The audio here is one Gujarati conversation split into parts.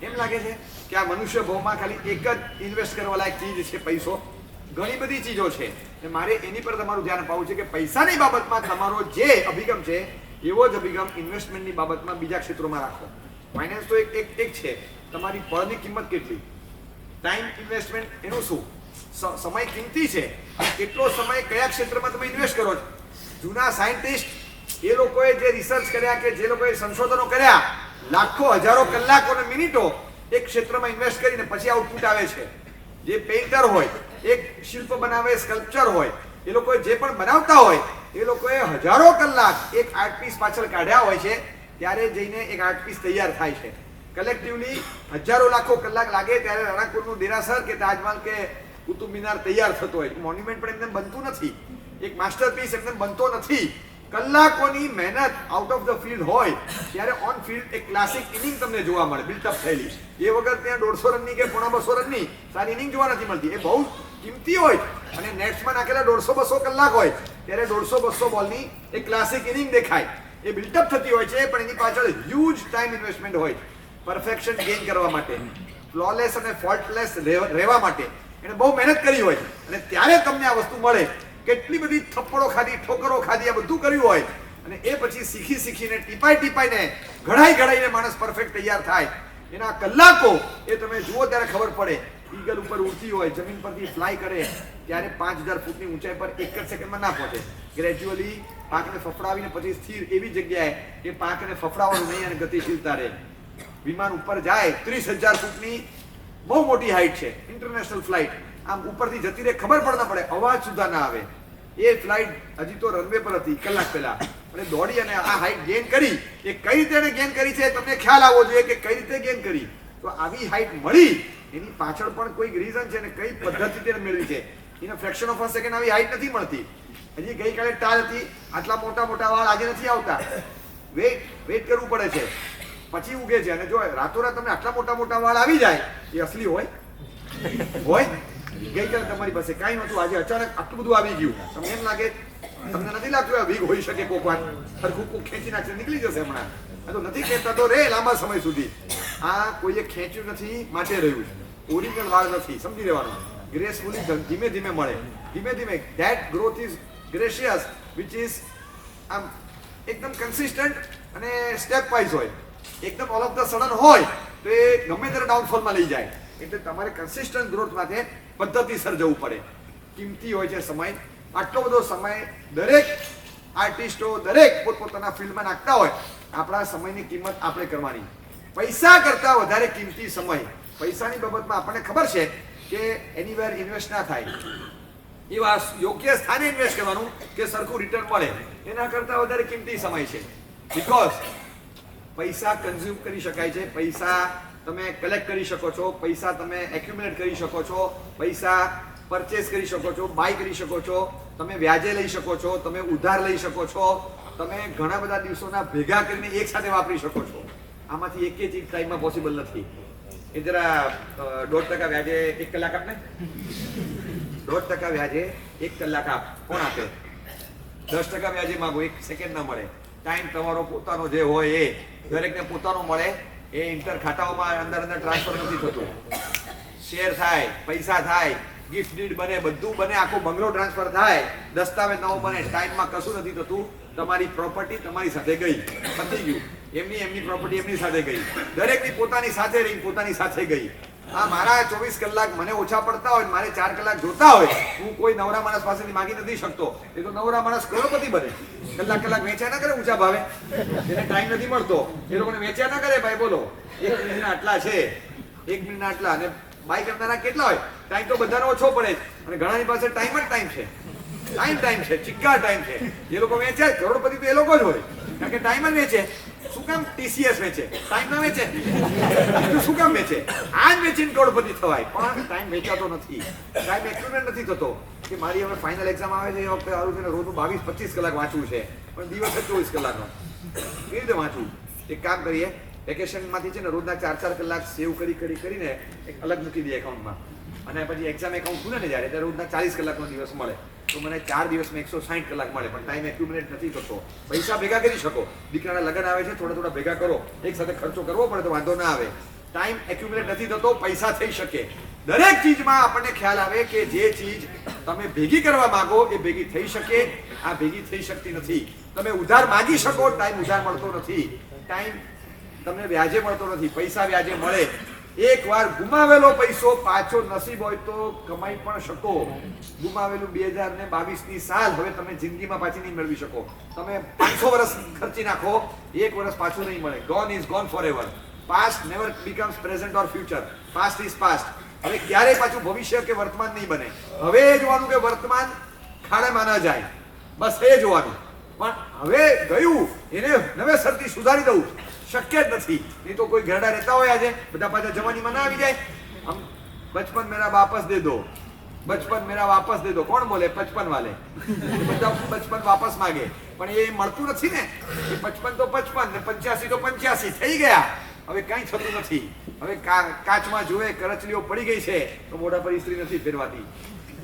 એમ લાગે છે કે આ મનુષ્ય ભાવમાં ખાલી એક જ ઇન્વેસ્ટ કરવા લાયક ચીજ છે પૈસો? ઘણી બધી ચીજો છે અને મારે એની પર તમારું ધ્યાન અપાવવું છે કે પૈસાની બાબતમાં તમારો જે અભિગમ છે એવો જ અભિગમ ઇન્વેસ્ટમેન્ટની બાબતમાં બીજા ક્ષેત્રોમાં રાખો. ફાઇનાન્સ તો એક છે, તમારી પળની કિંમત કેટલી, ટાઈમ ઇન્વેસ્ટમેન્ટ એનું શું, સમય કિંમતી છે, કેટલો સમય કયા ક્ષેત્રમાં તમે ઇન્વેસ્ટ કરો છો. જૂના સાયન્ટિસ્ટ એ લોકોએ જે રિસર્ચ કર્યા કે જે લોકોએ સંશોધનો કર્યા, લાખો હજારો કલાકો અને મિનિટો એક ક્ષેત્રમાં ઇન્વેસ્ટ કરીને પછી આઉટપુટ આવે છે. જે પેઇન્ટર હોય, એક શિલ્પ બનાવે, સ્કલ્પચર હોય, એ લોકોએ જે પણ બનાવતા હોય એ લોકોએ હજારો કલાક એક આર્ટ પીસ પાછળ કાઢ્યા હોય છે, ત્યારે જઈને એક આર્ટ પીસ તૈયાર થાય છે. કલેક્ટિવલી હજારો લાખો કલાક લાગે ત્યારે રણાકુરનું દેરાસર કે તાજમહલ કે કુતુબ મિનાર તૈયાર થતો હોય. મોન્યુમેન્ટ પણ એમને બનતું નથી, એક માસ્ટરપીસ એમને બનતો નથી. કલાકોની મહેનત આઉટ ઓફ ધ ફિલ્ડ હોય ત્યારે ઓન ફિલ્ડ એક ક્લાસિક ઇનિંગ તમને જોવા મળે, બિલ્ટઅપ થયેલી. એ વગર ત્યાં 150 રનની કે 250 રનની સારી ઇનિંગ જોવા નથી મળતી. એ બહુ કિંમતી હોય અને નેટ્સમાં નાખેલા 150-200 કલાક હોય ત્યારે 150-200 બોલની એક ક્લાસિક ઇનિંગ દેખાય. એ બિલ્ટઅપ થતી હોય છે, પણ એની પાછળ હ્યુજ ટાઈમ ઇન્વેસ્ટમેન્ટ હોય પરફેક્શન ગેઇન કરવા માટે, ફ્લોલેસ અને ફોલ્ટલેસ રહેવા માટે એને બહુ મહેનત કરી હોય અને ત્યારે તમને આ વસ્તુ મળે. કેટલી બધી થપ્પડો ખાધી, ઠોકરો ખાધી, આ બધું કર્યું હોય અને એ પછી શીખીને ટીપાઈને ઘડાઈને માણસ પરફેક્ટ તૈયાર થાય. એના કલાકો એ તમે જુઓ ત્યારે ખબર પડે. ઈગલ ઉપર ઉડતી હોય, જમીન પરથી ફ્લાય કરે ત્યારે 5000 ફૂટની ઊંચાઈ પર એક જ સેકન્ડમાં ના પહોંચે. ગ્રેજ્યુઅલી પાંખને ફફડાવીને પછી સ્થિર એવી જગ્યાએ કે પાંખને ફફડાવવાનું નહીં અને ગતિશીલતા રહે. વિમાન ઉપર જાય, 30,000 ફૂટની બહુ મોટી હાઈટ છે, ઇન્ટરનેશનલ ફ્લાઇટ. આમ ઉપરથી જતી રહે, ખબર પણ ના પડે, અવાજ સુધા ના આવે. એ ફ્લાઇટ હજી તો રનવે પર હતી કલાક પહેલા અને દોડી અને આ હાઈટ ગેઇન કરી. એ કઈ રીતે એને ગેઇન કરી છે તમને ખ્યાલ આવવો જોઈએ કે કઈ રીતે ગેઇન કરી. તો આવી હાઈટ મળી એની પાછળ પણ કોઈ રીઝન છે ને કઈ પદ્ધતિ મેળવી છે. એને ફ્રેક્શન ઓફ અ સેકન્ડ આવી હાઈટ નથી મળતી. હજી ગઈકાલે ટાલ હતી, આટલા મોટા વાળ આજે નથી આવતા. વેઇટ કરવું પડે છે, પછી ઉગે છે. અને જો રાતોરાત તમને આટલા મોટા વાળ આવી જાય એ અસલી હોય. ગઈકાલે તમારી પાસે કાંઈ નહોતું, આજે અચાનક આટલું બધું આવી ગયું. તમને એમ લાગે, તમને નથી લાગતું આ વીક હોઈ શકે? કોક વાર સરખું કોક ખેંચી નાખશે, નીકળી જશે હમણાં. આ તો નથી ખેંચતા તો રે લાંબા સમય સુધી. આ કોઈએ ખેંચ્યું નથી માટે રહ્યું છે. ઓરિજિનલ વાળ નથી, સમજી લેવાનું. ગ્રેસફુલી ધીમે ધીમે મળે, ધીમે that growth is gracious which is આમ એકદમ કન્સિસ્ટન્ટ અને સ્ટેપ વાઇઝ હોય. એકદમ ઓલ ઓફ ધ સડન હોય તો એ ગમે ત્યારે ડાઉનફોલમાં લઈ જાય. એટલે તમારે કન્સિસ્ટન્ટ ગ્રોથ માટે પદ્ધતિસર જવું પડે. કિંમતી હોય છે સમય. આટલો બધો સમય દરેક આર્ટિસ્ટો દરેક પોતપોતાના ફિલ્ડમાં નાખતા હોય. આપણા સમયની કિંમત આપણે કરવાની. પૈસા કરતાં વધારે કિંમતી સમય. પૈસાની બાબતમાં આપણને ખબર છે કે એનીવેર ઇન્વેસ્ટ ના થાય, એવા યોગ્ય સ્થાને ઇન્વેસ્ટ કરવાનું કે સરખું રિટર્ન મળે. એના કરતાં વધારે કિંમતી સમય છે. બીકોઝ પૈસા કન્ઝ્યુમ કરી શકાય છે, પૈસા તમે કલેક્ટ કરી શકો છો, પૈસા તમે એક્યુમ્યુલેટ કરી શકો છો, પૈસા પરચેસ કરી શકો છો, બાય કરી શકો છો, તમે વ્યાજે લઈ શકો છો, તમે ઉધાર લઈ શકો છો, તમે ઘણા બધા દિવસોના ભેગા કરીને એક સાથે વાપરી શકો છો. આમાંથી એક ચીજ ટાઈમમાં પોસિબલ નથી. એ જરા 1.5% વ્યાજે 1 કલાક આપને, 1.5% વ્યાજે 1 કલાક આપ. કોણ આપે? 10% વ્યાજે માંગો, 1 સેકન્ડ ના મળે. ટાઈમ તમારો પોતાનો જે હોય એ દરેકને પોતાનો મળે. એ ઇન્ટર ખાતાઓમાં અંદર ટ્રાન્સફર નથી થતું. શેર થાય, પૈસા થાય, ગિફ્ટ ડીડ બને, બધું બને, આખો બંગલો ટ્રાન્સફર થાય, દસ્તાવેજ નવો બને, ટાઈમમાં કશું નથી થતું. તમારી પ્રોપર્ટી તમારી સાથે ગઈ, પતી ગયું. એમની પ્રોપર્ટી એમની સાથે ગઈ. દરેકની પોતાની સાથે રહી, પોતાની સાથે ગઈ. આ મારા 24 કલાક મને ઓછા પડતા હોય, મારે 4 કલાક જોતા હોય, હું કોઈ નવરા માણસ પાસેથી માગી નથી શકતો. એ તો નવરા માણસ કરોડપતિ બને. કલાક વેચ્યા ના કરે ઊંચા ભાવે, એને ટાઈમ નથી મળતો. એ લોકોને વેચ્યા ના કરે ભાઈ. બોલો, 1 મિનિટના આટલા છે, 1 મિનિટના આટલા. અને બાય કરનારા કેટલા હોય? ટાઈમ તો બધાનો ઓછો પડે અને ઘણાની પાસે ટાઈમ જ ટાઈમ છે. ટાઈમ છે, ચિક્કાર ટાઈમ છે. જે લોકો વેચે કરોડપતિ તો એ લોકો જ હોય, કારણ કે ટાઈમ જ વેચે. શું કામ TCS વેચે? ટાઈમ ના વેચે? શું કામ વેચે? આ જ વેચીને કરોડપતિ થવાય. પણ ટાઈમ વેચાતો નથી, ટાઈમ એક્યુમેન્ટ નથી થતો. કે મારી હવે ફાઇનલ એક્ઝામ આવે છે, એ વખતે સારું છે ને રોજનું 22-25 કલાક વાંચવું છે, પણ દિવસે 24 કલાકનો કેવી રીતે વાંચવું? એક કામ કરીએ, વેકેશનમાંથી છે ને રોજના 4-4 કલાક સેવ કરીને એક અલગ મૂકી દઈએ એકાઉન્ટમાં. અને પછી એક્ઝામ એકાઉન્ટ ખુલે ને જ્યારે, ત્યારે રોજના 40 કલાકનો દિવસ મળે. તો મને 4 દિવસમાં 160 કલાક મળે. પણ ટાઈમ એક્યુમ્યુલેટ નથી થતો. પૈસા ભેગા કરી શકો. દીકરાના લગ્ન આવે છે, થોડા ભેગા કરો. એક સાથે ખર્ચો કરવો પડે તો વાંધો ના આવે. ટાઈમ એક્યુમ્યુલેટ નથી થતો, પૈસા થઈ શકે. દરેક ચીજમાં આપણને ખ્યાલ આવે કે જે ચીજ તમે ભેગી કરવા માંગો એ ભેગી થઈ શકે, આ ભેગી થઈ શકતી નથી. તમે ઉધાર માંગી શકો, ટાઈમ ઉધાર મળતો નથી. ટાઈમ તમને વ્યાજે મળતો નથી, પૈસા વ્યાજે મળે. એકવાર ગુમાવેલો પૈસો પાછો નસીબ હોય તો કમાઈ પણ શકો. ગુમાવેલું 2022ની સાલ હવે તમે જિંદગીમાં પાછી નહીં મેળવી શકો. તમે 500 વર્ષ ખર્ચી નાખો, એક વર્ષ પાછું નહીં મળે. Gone is gone forever. Past never becomes present or future. Past is past. હવે ક્યારેય પાછું ભવિષ્ય કે વર્તમાન નહીં બને. હવે એ જોવાનું કે વર્તમાન ખાડામાં ન જાય, બસ એ જોવાનું. પણ હવે ગયું એને નવેસરથી સુધારી દઉં શક્ય જ નથી. નહીં તો કોઈ ઘરડા રહેતા હોય આજે બધા પાછા જવાનીમાં ના આવી જાય. આમ બચપન મેરા વાપસ દે દો, બચપન મેરા વાપસ દે દો, કોણ બોલે? 55 વાલે. બધા બચપન વાપસ માંગે, પણ એ મળતું નથી ને. એ 55 તો 55 ને 85 તો 85 થઈ ગયા. હવે કાંઈ થતું નથી. હવે કાચમાં જોવે કરચલીઓ પડી ગઈ છે તો મોઢા પર ઇસ્ત્રી નથી ફેરવાતી,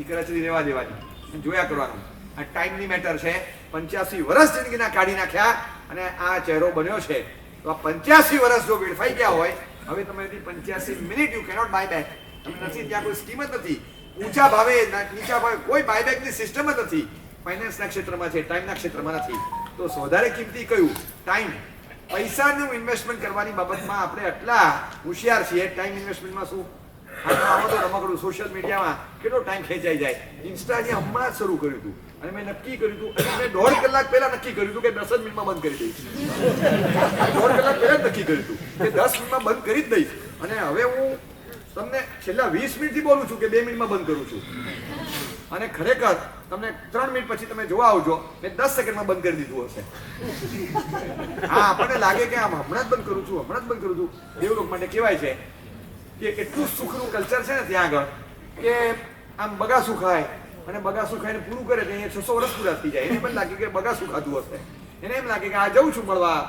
એ કરચલી રહેવા દેવાની, જોયા કરવાનું. આ ટાઈમની મેટર છે. 85 વર્ષ જિંદગીના કાઢી નાખ્યા અને આ ચહેરો બન્યો છે. તો આ 85 વર્ષ જો વેડફાઈ ગયા હોય, હવે તમારી 85 minute you cannot buy back. તમે નથી, ત્યાં કોઈ સ્કીમ જ નથી. ઊંચા ભાવે નીચા ભાવે કોઈ બાયબેકની સિસ્ટમ જ નથી. ફાઇનાન્સના ક્ષેત્રમાં છે, ટાઈમના ક્ષેત્રમાં નથી. તો વધારે કિંમતી કયું? ટાઈમ. પૈસાનું ઇન્વેસ્ટમેન્ટ કરવાની બાબતમાં આપણે એટલા હોશિયાર છીએ. ટાઈમ ઇન્વેસ્ટમેન્ટમાં શું? આમાં તો રમકડું સોશિયલ મીડિયામાં કેટલો ટાઈમ ખેંચાઈ જાય. ઇન્સ્ટાને હમણાં જ શરૂ કર્યું હતું અને મેં નક્કી કર્યું હતું, અને મેં 1.5 કલાક પહેલા નક્કી કર્યું હતું કે 10 મિનિટમાં બંધ કરી દઈશ. 1.5 કલાક પહેલા નક્કી કર્યું હતું કે 10 મિનિટમાં બંધ કરી જ દઈશ. અને હવે હું તમને છેલ્લા 20 મિનિટથી બોલું છું કે 2 મિનિટમાં બંધ કરું છું. અને ખરેખર તમને 3 મિનિટ પછી તમે જોવા આવજો, મેં 10 સેકન્ડમાં બંધ કરી દીધું હશે. હા, આપણને લાગે કે આમ હમણાં જ બંધ કરું છું, હમણાં જ બંધ કરું છું. દેવ લોકો માટે કહેવાય છે કે એટલું સુખનું કલ્ચર છે ને ત્યાં આગળ કે આમ બગાસું ખાય અને બગાસું ખાઈને પૂરું કરે તો અહીંયા 600 વર્ષ પૂરા થઈ જાય. એને પણ લાગે કે બગાસું ખાધું હશે. એને એમ લાગે કે આ જઉં છું મળવા,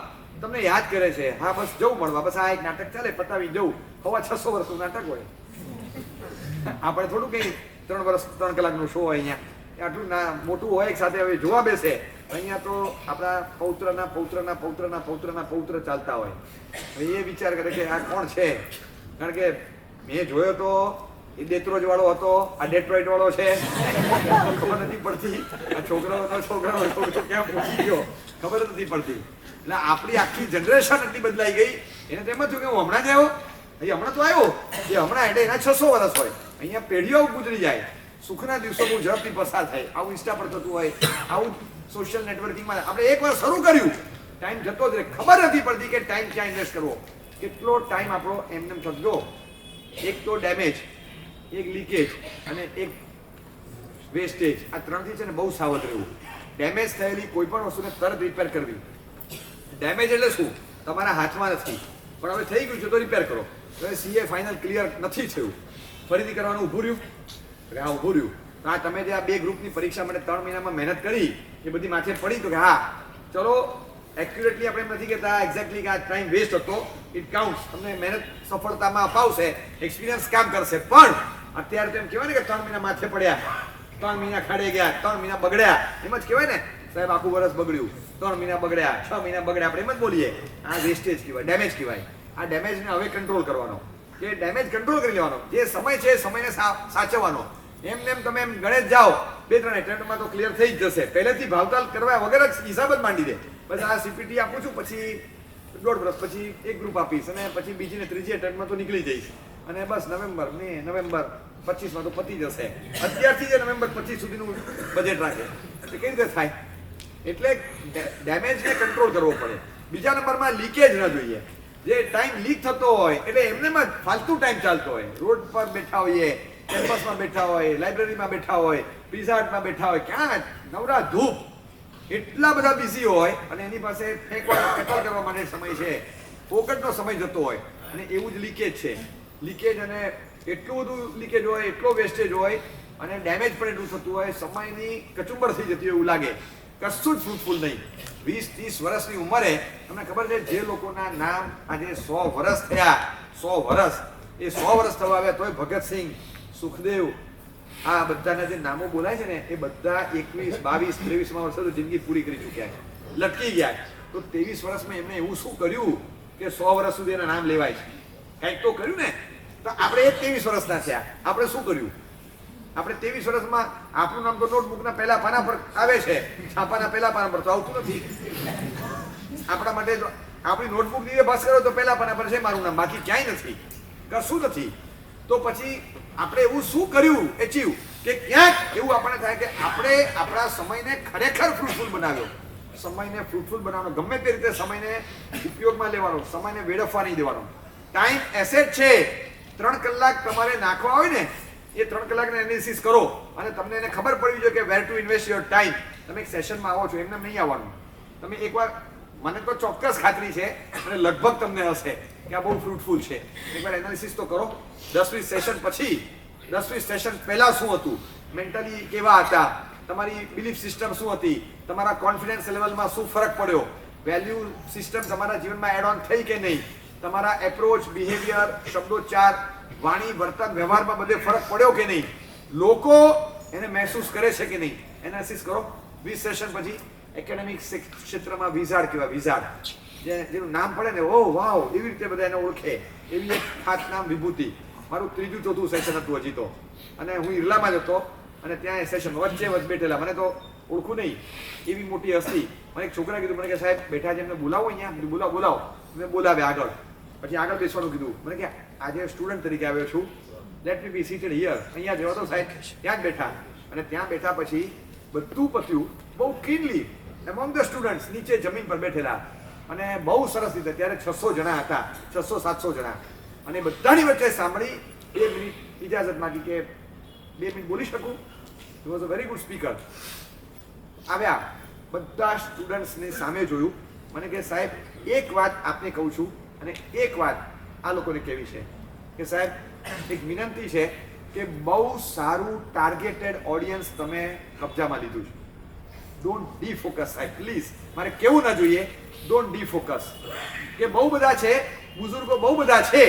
તમને યાદ કરે છે, હા બસ જવું મળવા, બસ આ એક નાટક ચાલે પતાવી જવું. હવા 600 વર્ષનું નાટક હોય. આપણે થોડું કંઈ 3 કલાકનો શો હોય અહીંયા, આટલું મોટું હોય એક સાથે હવે જોવા બેસે. અહીંયા તો આપણા પૌત્રના પૌત્ર ચાલતા હોય. હવે એ વિચાર કરે કે આ કોણ છે? કારણ કે મેં જોયો તો એ દેત્રોજ વાળો હતો, આ ડેટ્રોઇટ વાળો છે, ખબર નથી પડતી. આ છોકરો ક્યાં પહોંચી ગયો ખબર જ નથી પડતી. એટલે આપણી આખી જનરેશન એટલી બદલાઈ ગઈ. એને તેમ થયું કે હું હમણાં જ આવ્યો, હમણાં તો આવ્યો, એ હમણાં એટલે એના 600 વર્ષ હોય. અહીંયા પેઢીઓ ગુજરી જાય. સુખના દિવસો બહુ ઝડપથી પસાર થાય. આવું ઇન્સ્ટા પર થતું હોય, આવું સોશિયલ નેટવર્કિંગમાં આપણે એકવાર શરૂ કર્યું, ટાઈમ જતો જ રહે. ખબર નથી પડતી કે ટાઈમ ક્યાં ઇન્વેસ્ટ કરવો. કેટલો ટાઈમ આપણો એમને થતો. એક તો ડેમેજ, એક લીકેજ અને એક વેસ્ટેજ. આ 3થી છે ને બહુ સાવધ રહેવું. ડેમેજ થયેલી કોઈ પણ વસ્તુને તરત રિપેર કરવી. ડેમેજ એટલે શું? તમારા હાથમાં નથી, પણ હવે થઈ ગયું છે તો રિપેર કરો. હવે સીએ ફાઇનલ ક્લિયર નથી થયું, ફરીથી કરવાનું ઊભું રહ્યું. હા, ઊભું રહ્યું. હા, તમે જે આ 2 ગ્રુપની પરીક્ષા માટે 3 મહિનામાં મહેનત કરી એ બધી માથે પડી તો કે હા ચલો એક્યુરેટલી આપણે એમ નથી કહેતા એક્ઝેક્ટલી કે આ ટાઈમ વેસ્ટ હતો. It counts. તમને મહેનત સફળતામાં અપાવશે, એક્સપિરિયન્સ કામ કરશે. પણ અત્યારે તો એમ કહેવાય ને કે 3 મહિના માથે પડ્યા, 3 મહિના ખાડે ગયા, 3 મહિના બગડ્યા. એમ જ કહેવાય ને, સાહેબ આખું વર્ષ બગડ્યું, 3 મહિના બગડ્યા, 6 મહિના બગડ્યા. આપણે એમ જ બોલીએ. આ વેસ્ટેજ કહેવાય, ડેમેજ કહેવાય. આ ડેમેજને હવે કંટ્રોલ કરવાનો, કે ડેમેજ કંટ્રોલ કરી લેવાનો. જે સમય છે સમયને સાચવવાનો. એમ તમે એમ ગણેશ જાઓ, 2-3 એટેમ્પમાં તો ક્લિયર થઈ જ જશે. પહેલેથી ભાવતાલ કરવા વગર જ હિસાબ જ માંડી દે. બસ આ સીપીટી આપું છું, પછી 1.5 વર્ષ પછી એક ગ્રુપ આપીશ અને પછી બીજી ને ત્રીજી એટેમ્પમાં તો નીકળી જઈશ. અને બસ નવેમ્બર 25માં તો પતી જશે. અત્યારથી જે નવેમ્બર 25 સુધીનું બજેટ રાખે એટલે કઈ રીતે થાય? એટલે ડેમેજને કંટ્રોલ કરવો પડે. બીજા નંબરમાં લીકેજ ન જોઈએ. જે ટાઈમ લીક થતો હોય એટલે એમને જ ફાલતુ ટાઈમ ચાલતો હોય. રોડ પર બેઠા હોઈએ, કેમ્પસમાં બેઠા હોય, લાઇબ્રેરીમાં બેઠા હોય, પીઝા હટમાં બેઠા હોય, ક્યાં નવરા ધૂપ એટલા બધા બિઝી હોય અને એની પાસે ફેંકવા કરવા માટે સમય છે, ફોકટનો સમય જતો હોય. અને એવું જ લીકેજ છે. લીકેજ અને એટલું બધું લીકેજ હોય, એટલો વેસ્ટેજ હોય અને ડેમેજ પણ એટલું થતું હોય, સમયની કચુંબર થઈ જતી હોય એવું લાગે. કશું જ ફ્રૂટફુલ નહીં. 20-30 વર્ષની ઉંમરે તમને ખબર છે જે લોકોના નામ આજે 100 વર્ષ થયા, 100 વર્ષ, એ 100 વર્ષ થવા આવ્યા તોય ભગતસિંહ, સુખદેવ, આ બધાના જે નામો બોલાય છે ને એ બધા 21, 22, 23 વર્ષે તો જિંદગી પૂરી કરી ચૂક્યા, લટકી ગયા. તો 23 વર્ષમાં એમને એવું શું કર્યું કે 100 વર્ષ સુધી એના નામ લેવાય છે? કંઈક તો કર્યું ને. તો આપણે 23 વર્ષના થયા, આપણે શું કર્યું? આપણે 23 વર્ષમાં આપણું નામ તો નોટબુકના પહેલા પાના પર આવે છે, છાપાના પહેલા પાના પર તો આવતું નથી. આપણા માટે તો આપણી નોટબુક ની પાસ કરો તો પહેલા પાના પર છે મારું નામ, બાકી ક્યાંય નથી, કશું નથી. તો પછી આપણે એવું શું કર્યું એચીવ કે ક્યાંક એવું આપણને થાય કે આપણે આપણા સમયને ખરેખર ફ્રૂટફુલ બનાવ્યો. સમયને ફ્રૂટફુલ બનાવવાનો, ગમે તે રીતે સમયને ઉપયોગમાં લેવાનો, સમયને વેડફવા નહીં દેવાનો. ટાઈમ એસેટ છે. 3 કલાક તમારે નાખવા હોય ને, એ 3 કલાકને એનાલિસિસ કરો અને તમને એને ખબર પડવી જોઈએ કે વેર ટુ ઇન્વેસ્ટ યોર ટાઈમ. તમે એક સેશનમાં આવો છો, એમને નહીં આવવાનું. તમે એકવાર, મને તો ચોક્કસ ખાતરી છે અને લગભગ તમને હશે કે આ બહુ ફ્રૂટફુલ છે, એકવાર એનાલિસિસ તો કરો. 10-20 સેશન પછી, 10-20 સેશન પહેલા શું હતું, મેન્ટલી કેવા હતા, તમારી બિલીફ સિસ્ટમ શું હતી, તમારા કોન્ફિડન્સ લેવલમાં શું ફરક પડ્યો, વેલ્યુ સિસ્ટમ તમારા જીવનમાં એડ ઓન થઈ કે નહીં, તમારા એપ્રોચ, બિહેવિયર, શબ્દોચ્ચાર, વાણી, વર્તન, વ્યવહારમાં બધે ફરક પડ્યો કે નહીં, લોકો એને મહેસૂસ કરે છે કે નહીં, એનાલિસિસ કરો. 20 સેશન પછી એકેડેમિક ક્ષેત્રમાં વિઝાર્ડ કહેવાય, વિઝાર્ડ, જેનું નામ પડે ને, ઓ વાવ, એવી રીતે બધા એને ઓળખે, એવી એક ખાસ નામ વિભૂતિ. મારું 3-4 સેશન હતું હજી તો, અને હું ઈરલામાં જ હતો અને ત્યાં સેશન વચ્ચે બેઠેલા, મને તો ઓળખું નહીં, એવી મોટી હસ્તી. મને એક છોકરા કીધું, મને કે સાહેબ બેઠા છે, એમને બોલાવો અહીંયા. બોલાવો. મેં બોલાવે આગળ, પછી આગળ બેસવાનું કીધું. મને કે આજે સ્ટુડન્ટ તરીકે આવ્યો છું, લેટ મી બી સીટેડ હિયર. અહીંયા જવા તો સાહેબ, ત્યાં જ બેઠા. અને ત્યાં બેઠા પછી બધું પત્યું બહુ ક્લીનલી એમોંગ ધ સ્ટુડન્ટ્સ, નીચે જમીન પર બેઠેલા, અને બહુ સરસ રીતે. ત્યારે 600 જણા હતા, 600-700 જણા, અને બધાની વચ્ચે સાંભળી. 2 મિનિટ ઇજાજત માંગી કે 2 મિનિટ બોલી શકું. He was a very good speaker. આવ્યા, બધા સ્ટુડન્ટ્સની સામે જોયું. મને કે સાહેબ એક વાત આપને કહું છું અને એક વાત આ લોકોને કહેવી છે કે સાહેબ એક વિનંતી છે કે બહુ સારું ટાર્ગેટેડ ઓડિયન્સ તમે કબજામાં લીધું છે. ડોન્ટ ડીફોકસ સાહેબ, પ્લીઝ. મારે કેવું ના જોઈએ, ડોન્ટ ડીફોકસ. કે બહુ બધા છે, બુઝુર્ગો બહુ બધા છે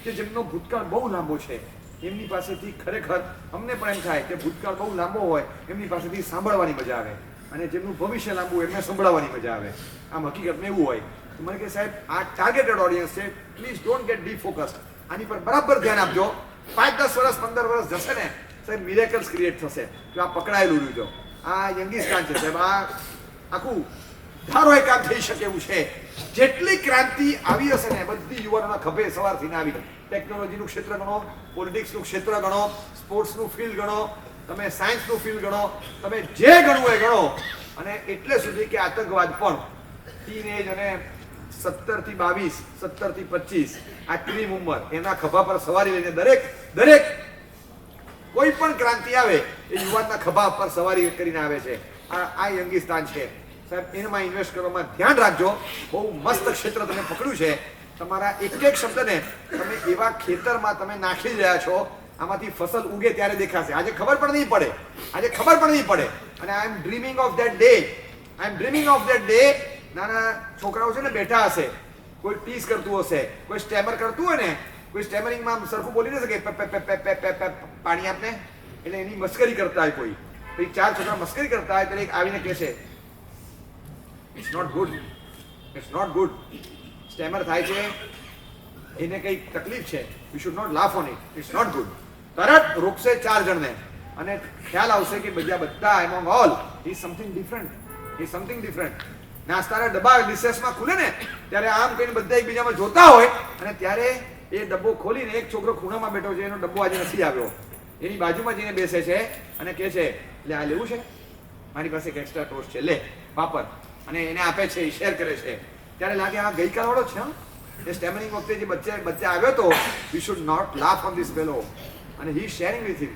કે જેમનો ભૂતકાળ બહુ લાંબો છે. એમની પાસેથી ખરેખર અમને પણ એમ થાય કે ભૂતકાળ બહુ લાંબો હોય, એમની પાસેથી સાંભળવાની મજા આવે, અને જેમનું ભવિષ્ય લાંબુ એમને સંભળાવવાની મજા આવે. આમ હકીકતમાં એવું હોય. તો મને કે સાહેબ આ ટાર્ગેટેડ ઓડિયન્સ છે, પ્લીઝ ડોન્ટ ગેટ ડીફોકસ્ડ. આની પર બરાબર ધ્યાન આપજો. 5-10 વર્ષ 15 વર્ષ જશે ને સાહેબ, મિરેકલ્સ ક્રિએટ થશે. તો આ પકડાયેલું રહ્યું, આ યંગિસ્તાન છે સાહેબ, આ આખું ધારો એ કામ થઈ શકે એવું છે. જેટલી ક્રાંતિ આવી હશે ને બધી યુવાનોના ખભે સવારથી આવી. ટેકનોલોજીનું ક્ષેત્ર ગણો, પોલિટિક્સનું ક્ષેત્ર ગણો, સ્પોર્ટ્સનું ફિલ્ડ ગણો, તમે સાયન્સનું ફિલ્ડ ગણો, તમે જે ગણવું એ ગણો. અને એટલે સુધી કે આતંકવાદ પણ ટીનેજ અને 17 થી 22, 17 થી 25 આ ક્રીમ ઉંમર, એના ખભા પર સવારી લઈને દરેક કોઈ પણ ક્રાંતિ આવે એ યુવાનના ખભા પર સવારી કરીને આવે છે. આ યંગિસ્તાન છે સાહેબ, એમાં ઇન્વેસ્ટ કરવામાં ધ્યાન રાખજો. બહુ મસ્ત ક્ષેત્ર તમે પકડ્યું છે. તમારા એક શબ્દને તમે એવા ખેતરમાં તમે નાખી રહ્યા છો, આમાંથી ફસલ ઉગે ત્યારે દેખાશે. આજે ખબર પણ નહીં પડે. અને આઈ એમ ડ્રીમિંગ ઓફ ધેટ ડે. નાના છોકરાઓ છે ને બેઠા હશે, કોઈ ટીઝ કરતું હશે, કોઈ સ્ટેમર કરતું હોય ને, કોઈ સ્ટેમરિંગમાં સરખું બોલી ન શકે, પાણી આપને, એટલે એની મસ્કરી કરતા હોય કોઈ. પછી 4 છોકરા મસ્કરી કરતા હોય ત્યારે એક આવીને કહે છે, ઇટ્સ નોટ ગુડ. સ્ટેમર થાય છે, એને કઈ તકલીફ છે, you should not laugh on it, it's not good. તરત રોકશે 4 જણને અને ખ્યાલ આવશે કે બધા among all is something different. નાસ્તાના ડબ્બા રિસેસમાં ખુલે ને ત્યારે આમ કહીને બધા એકબીજામાં જોતા હોય, અને ત્યારે એ ડબ્બો ખોલીને એક છોકરો ખૂણામાં બેઠો છે, એનો ડબ્બો આજે નથી આવ્યો, એની બાજુમાં જઈને બેસે છે અને કહે છે, એટલે આ લેવું છે, મારી પાસે એક એક્સ્ટ્રા ટોસ્ટ છે, લે વાપર. અને એને આપે છે, એ શેર કરે છે. ત્યારે લાગે આ ગઈકાલ વાળો છે. એ સ્ટેમરિંગ વખતે જે બચ્ચે આવ્યો હતો, we should not laugh on this fellow, અને he sharing with him.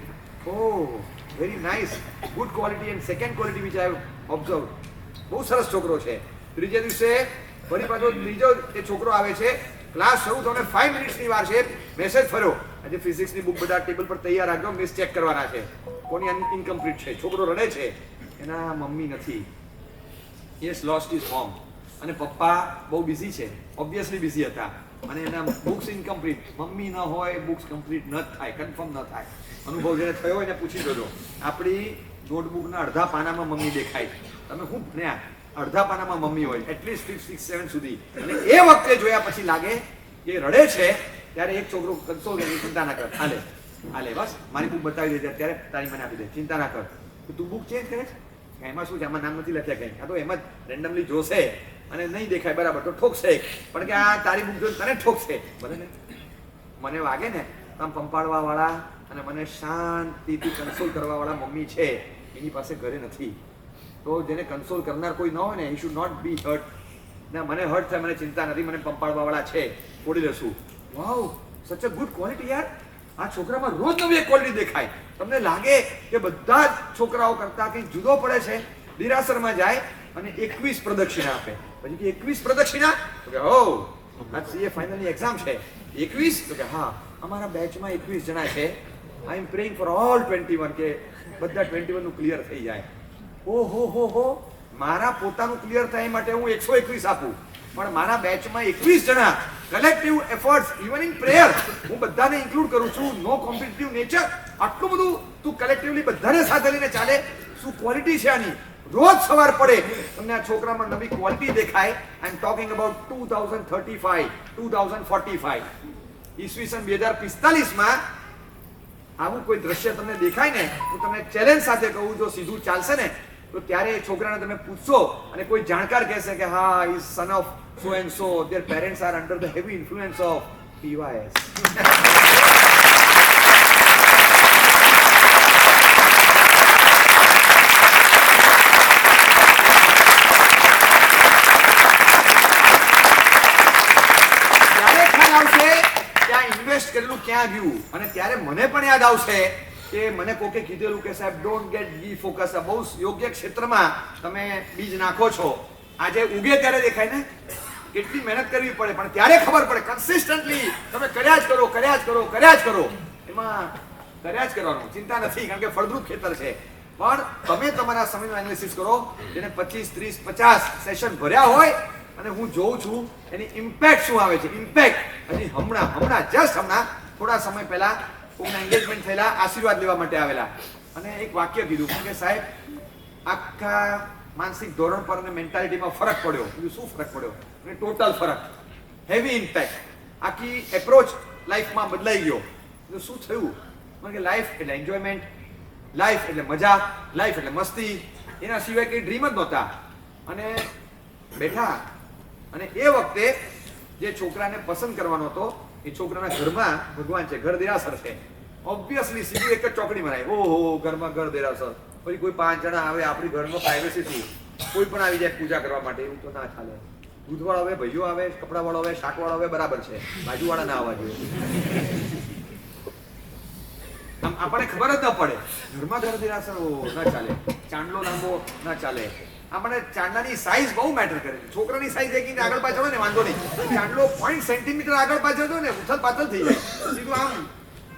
Oh very nice, good quality. And second quality which I have observe, બહુ સરસ છોકરો છે. ત્રીજે દિવસે ફરી પાછો ત્રીજો એ છોકરો આવે છે, ક્લાસ શરૂ થવાને 5 મિનિટ્સની વાર છે, મેસેજ ફર્યો, આજે ફિઝિક્સની બુક બધા ટેબલ પર તૈયાર રાખજો, મિસ ચેક કરવાના છે, કોની ઇનકમ્પ્લીટ છે. છોકરો રડે છે, એના મમ્મી નથી, યસ લોસ્ટ હિઝ મોમ, અને પપ્પા બહુ બિઝી છે, ઓબ્વિયસલી બિઝી હતા, અને એના બુક્સ ઇનકમ્પ્લીટ. મમ્મી ન હોય, બુક્સ કમ્પ્લીટ ન થાય, કન્ફર્મ ન થાય. અનુભવ જેને થયો એને પૂછી જોજો. આપણી નોટબુકના અડધા પાનામાં મમ્મી દેખાય. તમે શું ભણ્યા? અડધા પાનામાં મમ્મી હોય, એટલીસ્ટ 5, 6, 7 સુધી. અને એ વખતે જોયા પછી લાગે કે રડે છે, ત્યારે એક છોકરો કન્સોલ કરી, ચિંતા ના કર, હાલે બસ મારી બુક બતાવી દે, ત્યારે તારી મને આપી દે, ચિંતા ના કર. તું બુક ચેન્જ કરે છે? એમાં શું છે, આમાં નામ નથી લખ્યા કંઈ, આ તો એમ જ રેન્ડમલી જોશે અને નહીં દેખાય બરાબર તો ઠોકશે, પણ કે આ તારી બુક જોઈને તને ઠોકશે. ભલે ને મને વાગે ને આમ પંપાડવા વાળા અને મને શાંતિથી કન્સોલ કરવા વાળા મમ્મી છે, એની પાસે ઘરે નથી. તો જેને કન્સોલ કરનાર કોઈ ન હોય ને, he should not be hurt. ના મને હર્ટ થાય, મને ચિંતા નથી, મને પંપાડવા વાળા છે, છોડી લેશું. વાવ, સચ અ ગુડ ક્વોલિટી યાર. આ છોકરામાં રોજ નવી એક ક્વોલિટી દેખાય. તમને લાગે કે બધા જ છોકરાઓ કરતા કંઈક જુદો પડે છે. દિરાસરમાં જાય અને 21 પ્રદક્ષિણા આપે. પછી કે 21 પ્રદક્ષિણા? તો કે હો, આ સીએ ફાઇનલની એક્ઝામ છે, 21? તો કે હા, અમારા બેચમાં 21 જણા છે. આઈ એમ પ્રેઇંગ ફોર ઓલ 21, કે બધા 21 નું ક્લિયર થઈ જાય. ઓહો, મારા પોતાનું ક્લિયર થાય માટે હું 121 આપું, પણ મારા બેચમાં 21 જણા, collective efforts, even in prayer, હું બધાને ઇન્ક્લુડ કરું છું. નો કોમ્પિટિટિવ નેચર. આટલું બધું તું કલેક્ટિવલી બધાને સાથે લઈને ચાલે, શું ક્વોલિટી છે આની? રોજ સવાર પડે તમને આ છોકરામાં નવી ક્વોલિટી દેખાય. આઈ એમ ટોકિંગ અબાઉટ 2035, 2045, ઈસવીસન 2045માં આવું કોઈ દ્રશ્ય તમને દેખાય ને, હું તમને ચેલેન્જ સાથે કહું, જો સીધું ચાલશે ને તો ત્યારે એ છોકરાને તમે પૂછશો અને કોઈ જાણકાર કહેશે કે હા, is son of so and so, their parents are under the heavy influence of PYS. કેટલું ક્યાં ગયું, અને ત્યારે મને પણ યાદ આવશે કે મને કોકે કીધેલું કે સાહેબ ડોન્ટ ગેટ ડી ફોકસ. બહુ યોગ્ય ક્ષેત્રમાં તમે બીજ નાખો છો, આજે ઉગે ત્યારે દેખાય ને, કેટલી મહેનત કરવી પડે, પણ ત્યારે ખબર પડે. કન્સિસ્ટન્ટલી તમે કર્યા જ કરો, એમાં કર્યા જ કરવાનું, ચિંતા નથી, કારણ કે ફળદ્રુપ ખેતર છે. પણ તમે તમારા સમયનું એનાલિસિસ કરો, જેને 25, 30, 50 સેશન ભર્યા હોય, અને હું જોઉં છું એની ઇમ્પેક્ટ શું આવે છે. ઇમ્પેક્ટ હજી હમણાં થોડા સમય પહેલા કોઈના એન્ગેજમેન્ટ થયેલા, આશીર્વાદ લેવા માટે આવેલા, અને એક વાક્ય કીધું કે સાહેબ આખા માનસિક ધોરણ પર અને મેન્ટાલિટીમાં ફરક પડ્યો. શું ફરક પડ્યો? ટોટલ ફરક, હેવી ઇમ્પેક્ટ. આખી એપ્રોચ લાઈફમાં બદલાઈ ગયો. શું થયું? કે લાઈફ એટલે એન્જોયમેન્ટ, લાઈફ એટલે મજા, લાઈફ એટલે મસ્તી, એના સિવાય કંઈ ડ્રીમ જ નહોતા. અને બેઠા, અને એ વખતે જે છોકરાને પસંદ કરવાનો હતો એ છોકરાના ઘરમાં ભગવાન છે, ઘર દેરાસર છે. ઓબ્વિયસલી સીધું એક જ ચોકડી મરાય, ઓહો ઘરમાં ઘર દેરાસર. પછી કોઈ 5 જણા આવે, આપણી ઘરમાં પ્રાઇવેસી શું, કોઈ પણ આવી જાય પૂજા કરવા માટે, એવું તો ના ચાલે. દૂધવાળો આવે, ભાઈઓ આવે, કપડાવાળો આવે, શાકવાળો આવે, બરાબર છે, બાજુવાળા ના આવવા જોઈએ. આમ આપણને ખબર જ ન પડે, ઘરમાં ઘર દેરાસર ના ચાલે, ચાંદલો લાંબો ના ચાલે. આપણે ચાંદલાની સાઈઝ બહુ મેટર કરે છે. છોકરાની સાઈઝ એક આગળ પાછળ હોય ને વાંધો નહીં, ચાંદલો 0.5 સેન્ટીમીટર આગળ પાછળ હોય ને ઉથલ પાથલ થઈ જાય. સીધું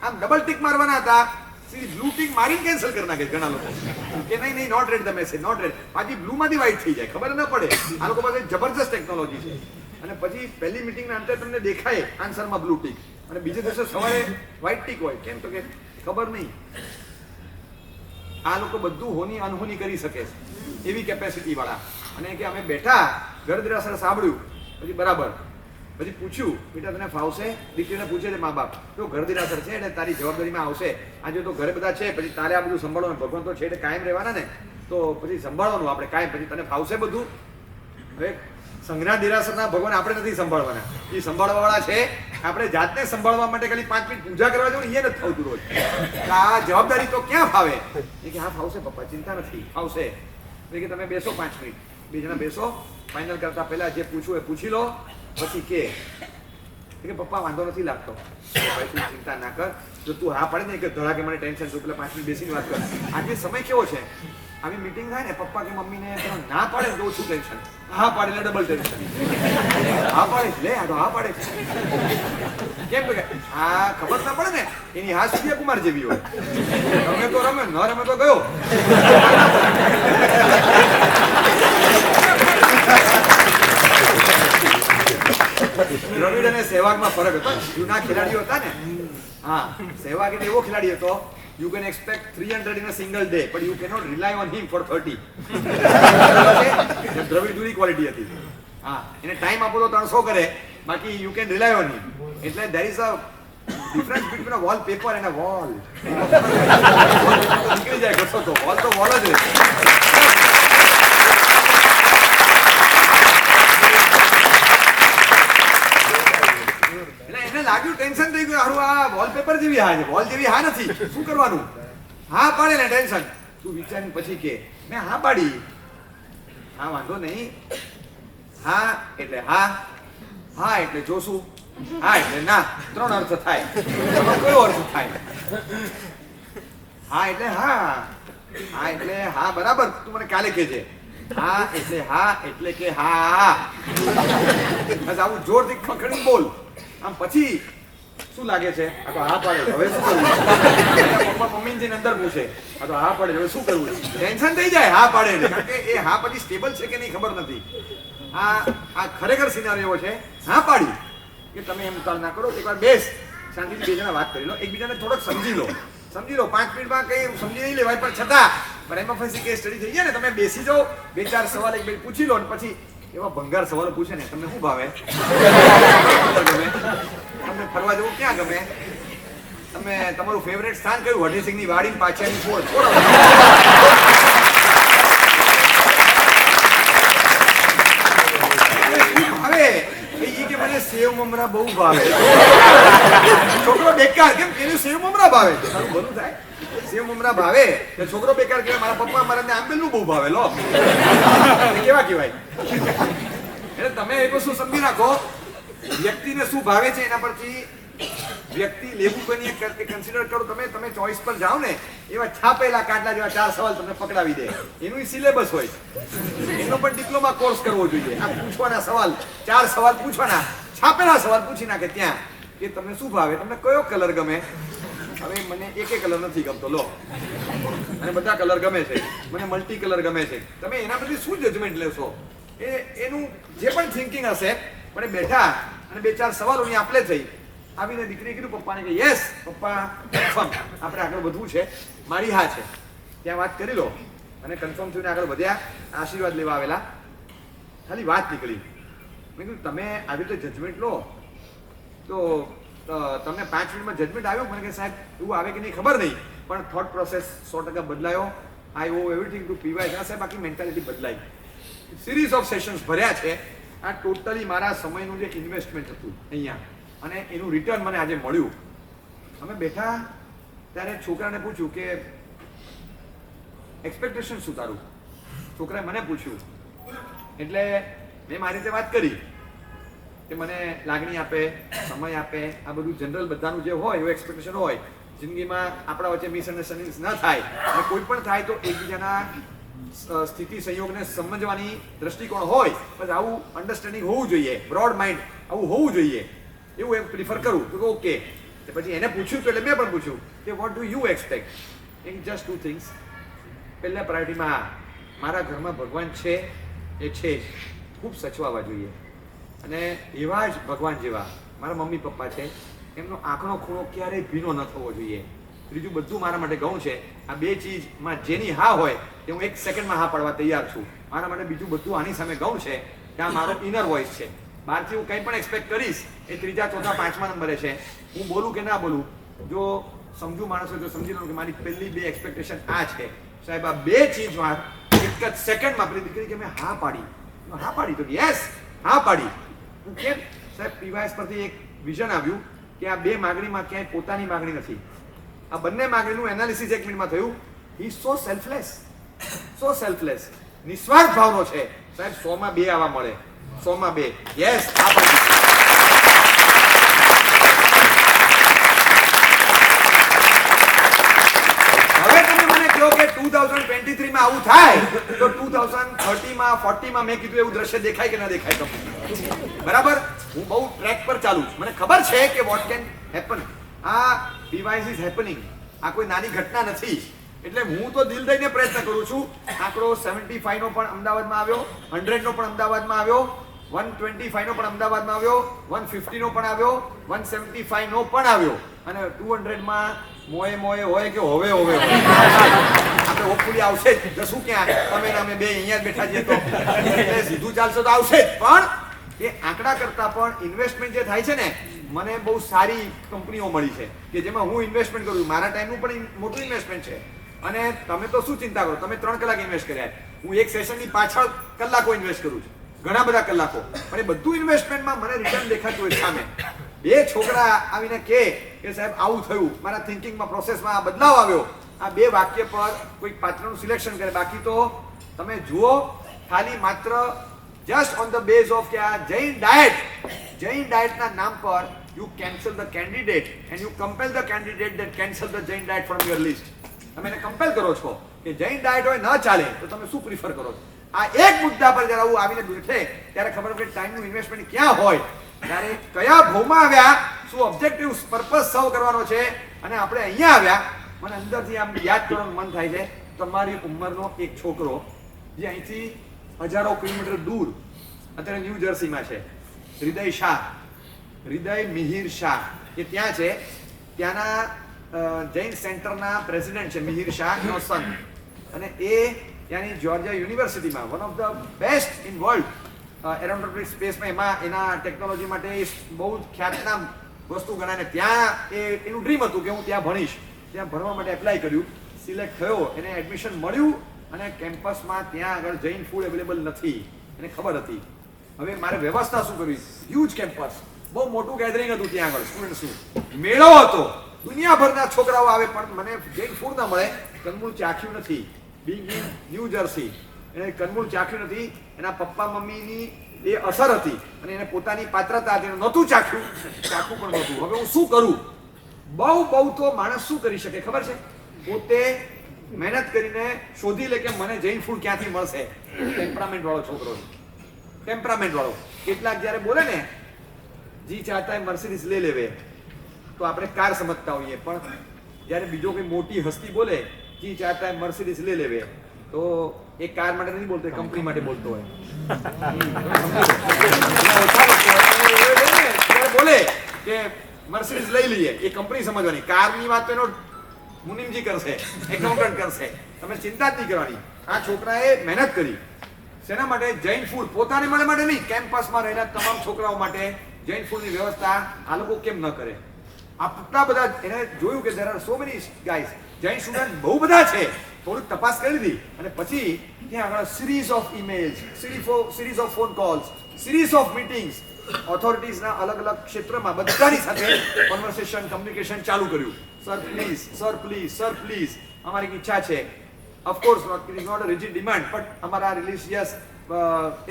આમ ડબલ ટીક મારવાના હતા, સીધી બ્લુ ટીક મારીને કેન્સલ કરી નાખે ઘણા લોકો કે નહીં not read the message, not read. પાછી બ્લુ માંથી વ્હાઈટ થઈ જાય, ખબર ન પડે. આ લોકો પાસે જબરજસ્ત ટેકનોલોજી છે. અને પછી પહેલી મિટિંગના અંતે તમને દેખાય આન્સરમાં બ્લુ ટીક, અને બીજે દિવસે સવારે વ્હાઈટ ટીક હોય. કેમ? તો કે ખબર નહીં. આ લોકો બધું હોની અનહોની કરી શકે છે, એવી કેપેસિટી વાળા. અને કે અમે બેઠા, ઘર દેરાસર સાંભળ્યું, પછી બરાબર, પછી પૂછ્યું બેટા તને ફાવશે? દીકરીને પૂછે છે મા બાપ, તો ઘર દેરાસર છે એટલે તારી જવાબદારીમાં આવશે. આજે તો ઘરે બધા છે, પછી તારે આ બધું સંભાળવાનું. ભગવાન તો છે એટલે કાયમ રહેવાના ને, તો પછી સંભાળવાનું આપણે કાયમ. પછી તને ફાવશે બધું? હવે સંઘના દેરાસરના ભગવાન આપણે નથી સંભાળવાના, એ સંભાળવા વાળા છે. આપણે જાતને સંભાળવા માટે ખાલી 5 મિનિટ પૂજા કરવા જવું ને, એ નથી થતું રોજ. આ જવાબદારી તો ક્યાં ફાવે? એ કે હા ફાવશે પપ્પા, ચિંતા નથી, ફાવશે. કે તમે બેસો 5 મિનિટ, 2 જણા બેસો, ફાઇનલ કરતા પહેલા જે પૂછવું એ પૂછી લો, પછી કે પપ્પા વાંધો નથી લાગતો. ભાઈ તું ચિંતા ના કર, જો તું હા પાડે ને કે ધડા કે મને ટેન્શન છે, પેલા 5 મિનિટ બેસીને વાત કર. આજે સમય કેવો છે, આવી મીટિંગ થાય ને, પપ્પા કે મમ્મીને ના પાડે તો ઓછું ટેન્શન, હા પાડે એટલે ડબલ ટેન્શન. હા પાડે લે, આ તો હા પાડે છે. કેમ? તો કે આ ખબર ના પડે ને, એની હા સૂર્ય કુમાર જેવી હોય, રમે તો રમે, ન રમે તો ગયો. દ્રવિડ અને સહેવાગમાં ફરક હતો. જૂના ખેલાડીઓ હતા ને, હા, સહેવાગ એટલે એવો ખેલાડી હતો, you can expect 300 in a single day, but you cannot rely on him for 30. Dravid દૂરી ક્વોલિટી હતી. હા, એને ટાઈમ આપો તો 300 કરે, બાકી you can rely on him. એટલે there is a difference between a wallpaper and a wall. નીકળી જાય કશો તો વોલ જ રહે. એટલે એને લાગ્યું ટેન્શન થઈ ગયું હારું આ વોલપેપર જેવી હા છે વોલ જેવી હા નથી શું કરવાનું. હા પાડે ને ટેન્શન. તું વિચારી પછી કે મેં હા પાડી. હા વાંધો નહીં. હા એટલે હા, હા એટલે જોશું, હા એટલે ના. 3 અર્થ થાય. કયો અર્થ થાય? હા એટલે હા, હા એટલે હા બરાબર. તું મને કાલે કહેજે. હા એટલે કે હા. બસ આવું જોરથી ખખડી બોલ. આમ પછી શું લાગે છે? આ તો હા પાડે હવે શું કરવું? પપ્પા મમ્મી જઈને અંદર પૂછે આ તો હા પાડે હવે શું કરવું? ટેન્શન થઈ જાય હા પાડે એટલે. કારણ કે એ હા પછી સ્ટેબલ છે કે નહીં ખબર નથી. આ ખરેખર સિનારીઓ છે. હા પાડી કે તમે એમ ના કરો, એકવાર બેસ શાંતિથી 2 જણા વાત કરી લો, એકબીજાને થોડોક સમજી લો. 5 મિનિટમાં કઈ સમજી નહીં લેવાય પણ છતાં પણ એમાં પછી કેસ સ્ટડી થઈ જાય ને. તમે બેસી જાઓ, 2-4 સવાલ એક બે પૂછી લો ને પછી એવા ભંગાર સવાલો પૂછે ને તમને શું ભાવે, ગમે તમને ફરવા જવું ક્યાં ગમે, તમે તમારું ફેવરેટ સ્થાન કયું, હઠીસિંહની વાડી પાછળની છોડ મને સેવ મમરા બહુ ભાવે. છોકરો બેકાર કેમ એનું સેવ મમરા ભાવે તારું ભલું થાય. સેવ મમરા ભાવે એટલે છોકરો બેકાર કહેવાય. મારા પપ્પા મારાને આંબેલનું બહુ ભાવે લો. કેવા કહેવાય? એટલે તમે એ વસ્તુ સમજી રાખો, વ્યક્તિને શું ભાવે છે એના પરથી વ્યક્તિ લેવું બની કન્સિડર કરો. તમે ચોઈસ પર જાઓ ને એવા છાપેલા કાટલા જેવા 4 સવાલ તમને પકડાવી દે. એનું સિલેબસ હોય, એનો પણ ડિપ્લોમા કોર્સ કરવો જોઈએ. આ પૂછવાના સવાલ 4 સવાલ પૂછવાના, છાપેલા સવાલ પૂછી નાખે ત્યાં કે તમને શું ભાવે, તમને કયો કલર ગમે. હવે મને એકે કલર નથી ગમતો લો, અને બધા કલર ગમે છે, મને મલ્ટી કલર ગમે છે. તમે એના પરથી શું જજમેન્ટ લેશો? એનું જે પણ થિંકિંગ હશે. પણ બેઠા અને 2-4 સવાલોની આપણે થઈ આવીને દીકરીએ કીધું પપ્પાને કે યસ પપ્પા કન્ફર્મ આપણે આગળ વધવું છે, મારી હા છે. ત્યાં વાત કરી લો અને કન્ફર્મ થઈને આગળ વધ્યા. આશીર્વાદ લેવા આવેલા, ખાલી વાત નીકળી. મેં કીધું તમે આવી રીતે જજમેન્ટ લો તો તમને 5 મિનિટમાં જજમેન્ટ આવ્યો? મને કે સાહેબ એવું આવે કે નહીં ખબર નહીં પણ થોટ પ્રોસેસ 100% બદલાયો. આઈ ઓ એવરીથિંગ ટુ પીવાય. સાહેબ આખી મેન્ટાલિટી બદલાઈ. સિરીઝ ઓફ સેશન્સ ભર્યા છે. આ ટોટલી મારા સમયનું જે ઇન્વેસ્ટમેન્ટ હતું અહીંયા અને એનું રિટર્ન મને આજે મળ્યું. અમે બેઠા ત્યારે છોકરાને પૂછ્યું કે એક્સપેક્ટેશન શું તારું? છોકરાએ મને પૂછ્યું એટલે મેં મારી રીતે વાત કરી કે મને લાગણી આપે, સમય આપે, આ બધું જનરલ બધાનું જે હોય એવું એક્સપેક્ટેશન હોય. જિંદગીમાં આપણા વચ્ચે મિસઅન્ડરસ્ટેન્ડિંગ્સ ન થાય અને કોઈ પણ થાય તો એકબીજાના સ્થિતિ સંયોગને સમજવાની દ્રષ્ટિકોણ હોય. બસ આવું અન્ડરસ્ટેન્ડિંગ હોવું જોઈએ, બ્રોડ માઇન્ડ આવું હોવું જોઈએ. એવું એમ પ્રિફર કરું તો ઓકે. પછી એને પૂછ્યું તો એટલે મેં પણ પૂછ્યું કે what do you expect? In just 2 things. પહેલા પ્રાયોરિટીમાં મારા ઘરમાં ભગવાન છે એ છે જ, ખૂબ સચવાવા જોઈએ અને એવા જ ભગવાન જેવા મારા મમ્મી પપ્પા છે, એમનો આંખનો ખૂણો ક્યારેય ભીનો ન થવો જોઈએ. ત્રીજું બધું મારા માટે ગૌણ છે. આ 2 ચીજમાં જેની હા હોય તે હું 1 સેકન્ડમાં હા પાડવા તૈયાર છું. મારા માટે બીજું બધું આની સામે ગૌણ છે કે આ મારો ઇનર વોઇસ છે. બહારથી હું કંઈ પણ એક્સપેક્ટ કરીશ એ 3, 4, 5મા નંબરે છે. હું બોલું કે ના બોલું, જો સમજુ માણસ હોય તો સમજી લો કે મારી પહેલી 2 એક્સપેક્ટેશન આ છે. સાહેબ આ 2 ચીજમાં 1 જ સેકન્ડમાં પેલી દીકરી કે મેં હા પાડી તો યસ હા પાડી. હું કેમ? સાહેબ પીવાયસ પરથી એક વિઝન આવ્યું કે આ 2 માગણીમાં ક્યાંય પોતાની માગણી નથી. આ બંને માગણીનું એનાલિસિસ 1 મિનિટમાં થયું. હી સો સેલ્ફલેસ, નિસ્વાર્થ ભાવનો છે. સાહેબ 100માં 2 આવા મળે, 100માં 2 યસ આ પાડી. હવે તમે મને કહો કે 2023માં આવું થાય તો 2030માં 40માં મેં કીધું એવું દ્રશ્ય દેખાય કે ના દેખાય તમને? બરાબર. હું બહુ ટ્રેક પર ચાલુ છું. મને ખબર છે કે વોટ કેન હેપન. આ ડિવાઇસ ઇઝ હેપનિંગ. આ કોઈ નાની ઘટના નથી. એટલે હું તો દિલ દઈને પ્રયત્ન કરું છું. આંકડો 75 નો પણ અમદાવાદમાં આવ્યો, 100 નો પણ અમદાવાદમાં આવ્યો, 125 નો પણ અમદાવાદમાં આવ્યો, 150 નો પણ આવ્યો, 175 નો પણ આવ્યો અને 200માં મોએ હોય કે હોવે આપણે હોપફુલી આવશે જ. જશું ક્યાં? તમે ને અમે 2 અહીંયા જ બેઠા છીએ તો એટલે સીધું ચાલશે તો આવશે જ. પણ એ આંકડા કરતાં પણ ઇન્વેસ્ટમેન્ટ જે થાય છે ને, મને બહુ સારી કંપનીઓ મળી છે કે જેમાં હું ઇન્વેસ્ટમેન્ટ કરું છું. મારા ટાઈમનું પણ મોટું ઇન્વેસ્ટમેન્ટ છે. અને તમે તો શું ચિંતા કરો, તમે 3 કલાક ઇન્વેસ્ટ કર્યા, હું એક સેશનની પાછળ કલાકો ઇન્વેસ્ટ કરું છું, ઘણા બધા કલાકો. પણ એ બધું ઇન્વેસ્ટમેન્ટમાં મને રિટર્ન દેખાતું હોય સામે. બે છોકરા આવીને કે સાહેબ આવું થયું, મારા થિંકિંગમાં પ્રોસેસમાં આ બદલાવ આવ્યો, આ 2 વાક્ય પર કોઈક પાત્રનું સિલેક્શન કરે. બાકી તો તમે જુઓ ખાલી માત્ર just on the base of કે આ જૈન ડાયટના નામ પર you cancel the candidate and you compel the candidate that cancel the Jain diet from your list. તમે એને કમ્પેલ કરો છો કે જૈન ડાયટ હોય ન ચાલે તો તમે શું પ્રિફર કરો છો. આ એક મુદ્દા પર જ્યારે આવું આવીને બેઠે ત્યારે ખબર પડે ટાઈમનું ઇન્વેસ્ટમેન્ટ ક્યાં હોય, ત્યારે કયા ભાવમાં આવ્યા, શું ઓબ્જેક્ટિવ પર્પઝ સર્વ કરવાનો છે, અને આપણે અહીંયા આવ્યા. મને અંદરથી આમ યાદ કરવાનું મન થાય છે તમારી ઉંમરનો એક છોકરો જે અહીંથી હજારો કિલોમીટર દૂર અત્યારે ન્યૂ જર્સીમાં છે, હૃદય મિહિર શાહ, એ ત્યાં છે. ત્યાંના જૈન સેન્ટરના પ્રેસિડેન્ટ છે મિહિર શાહ નો સન, અને એ ત્યાંની જોર્જિયા યુનિવર્સિટીમાં one of the best in world એરોનોટિક સ્પેસમાં એમાં એના ટેકનોલોજી માટે બહુ જ ખ્યાતનામ વસ્તુ ગણાય. ને ત્યાં એનું ડ્રીમ હતું કે હું ત્યાં ભણીશ. ત્યાં ભણવા માટે એપ્લાય કર્યું, સિલેક્ટ થયો, એને એડમિશન મળ્યું, અને કેમ્પસમાં ત્યાં આગળ જૈન ફૂડ અવેલેબલ નથી, એને ખબર હતી. હવે મારે વ્યવસ્થા શું કરવી, હ્યુજ કેમ્પસ, બહુ મોટું ગેધરિંગ હતું ત્યાં આગળ, સ્ટુડન્ટ્સનું મેળો હતો, દુનિયાભરના છોકરાઓ આવે, પણ મને જૈન ફૂડ ના મળે. કંદમૂળ ચાખ્યું નથી, બિંગ ઇન ન્યૂ જર્સી, એને કંદમૂળ ચાખ્યું નથી. એના પપ્પા મમ્મીની એ અસર હતી, અને એને પોતાની પાત્રતા હતી, નહોતું ચાખ્યું પણ નહોતું. હવે હું શું કરું? બહુ તો માણસ શું કરી શકે ખબર છે? પોતે મહેનત કરીને શોધી લે કે મને જૈન ફૂડ ક્યાંથી મળશે. ટેમ્પરામેન્ટ વાળો છોકરો, ટેમ્પરામેન્ટ વાળો. કેટલાક જ્યારે બોલે ને જી ચાહતા હે મર્સિડીઝ લે લેવે, તો આપણે કાર સમજતા હોઈએ, પણ જ્યારે બીજો કોઈ મોટી હસ્તી બોલે જી ચાહતા હે મર્સિડીઝ લે લેવે, તો એ કાર માટે નથી બોલતો, કંપની માટે બોલતો હોય. બોલે કે મર્સિડીઝ લઈ લઈએ, એ કંપની સમજવાની, કારની વાત તો એનો મુનિમજી કરશે, એકાઉન્ટન્ટ કરશે, તમે ચિંતા જ નહીં કરવાની. આ છોકરાએ મહેનત કરી શેના માટે? જૈન ફૂડ. પોતાને માટે નહીં, કેમ્પસમાં રહેલા તમામ છોકરાઓ માટે જૈન ફૂડની વ્યવસ્થા આ લોકો કેમ ન કરે? આટલા બધા એને જોયું કે there are so many guys, Jain student બહુ બધા છે. થોડીક તપાસ કરી દીધી, અને પછી ત્યાં આગળ series of emails, series of phone calls, series of meetings, ઓથોરિટીઝના અલગ અલગ ક્ષેત્રમાં બધાની સાથે કન્વર્સેશન, કમ્યુનિકેશન ચાલુ કર્યું. સર પ્લીઝ, અમારી ઈચ્છા છે. Of course it is not a rigid demand, but અમારા રિલિજિયસ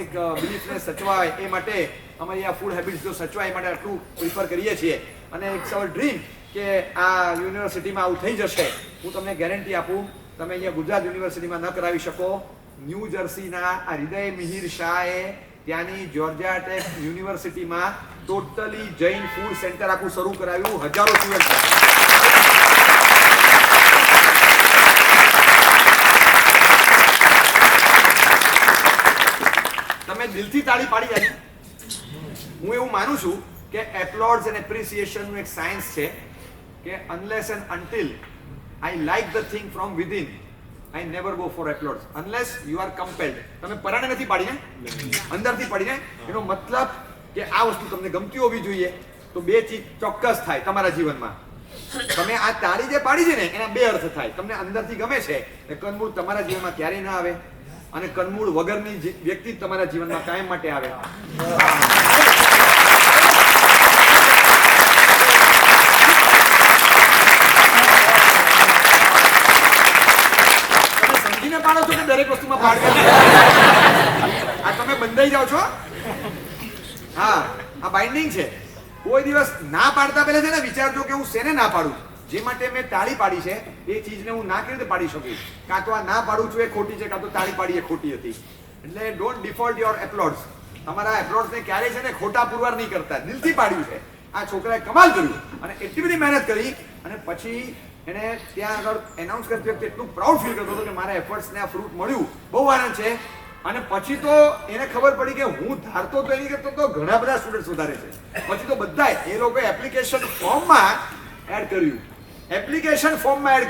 એક બિલીફને સચવાય એ માટે, અમારી આ ફૂડ હેબિટ્સ જો સચવાય એ માટે આટલું પ્રિફર કરીએ છીએ. અને ઇટ્સ અવર ડ્રીમ કે આ યુનિવર્સિટીમાં આવું થઈ જશે. હું તમને ગેરંટી આપું, તમે અહીંયા ગુજરાત યુનિવર્સિટીમાં ન કરાવી શકો. ન્યૂ જર્સીના આ હૃદય મિહિર શાહે ત્યાંની જોર્જિયા ટેક યુનિવર્સિટીમાં ટોટલી જૈન ફૂડ સેન્ટર આખું શરૂ કરાવ્યું. હજારો સ્ટુડન્ટ. તમે દિલથી તાળી પાડી જાય. હું એવું માનું છું કે એપ્લોડ્સ એન્ડ એપ્રિસિએશનનું એક સાયન્સ છે કે unless and until I like the thing from within, I never go for applause unless you are compelled. તમે પરાણે નથી પાડીને, અંદરથી પાડીને. એનો મતલબ કે આ વસ્તુ તમને ગમતી હોવી જોઈએ. તો 2 ચીજ ચોક્કસ થાય તમારા જીવનમાં. તમે આ તાળી જે પાડી છે ને એના 2 અર્થ થાય. તમને અંદરથી ગમે છે એ કંદમૂળ તમારા જીવનમાં ક્યારેય ના આવે, અને કંદમૂળ વગરની વ્યક્તિ તમારા જીવનમાં કાયમ માટે આવે. પાડો છો કે દરેક વસ્તુમાં પાડવા? આ તમે બંધાઈ જાઓ છો. હા, આ બાઇન્ડિંગ છે. કોઈ દિવસ ના પાડતા પહેલા છે ને વિચારજો કે હું શેને ના પાડું. જે માટે મેં તાળી પાડી છે એ ચીજને હું ના કેવી રીતે પાડી શકું. કાં તો આ ના પાડું છું એ ખોટી છે, કાં તો તાળી પાડી એ ખોટી હતી. એટલે ડોન્ટ ડિફોલ્ટ યોર એપ્લોડ્સ. તમારા એપ્લોડ્સને ક્યારેય છે ને ખોટા પુરવાર નહીં કરતા. દિલથી પાડ્યું છે. આ છોકરાએ કમાલ કર્યું, અને એટલી બધી મહેનત કરી, અને પછી એને ત્યાં આગળ એનાઉન્સ કરતી વખતે એટલું પ્રાઉડ ફીલ કરતો હતો કે મારા એફર્ટ્સને આ ફ્રૂટ મળ્યું, બહુ આનંદ છે. અને પછી તો એને ખબર પડી કે હું ધારતો તો એની કરતો તો ઘણા બધા સ્ટુડન્ટ સુધારે છે. પછી તો બધાય એ લોકો એપ્લિકેશન ફોર્મમાં એડ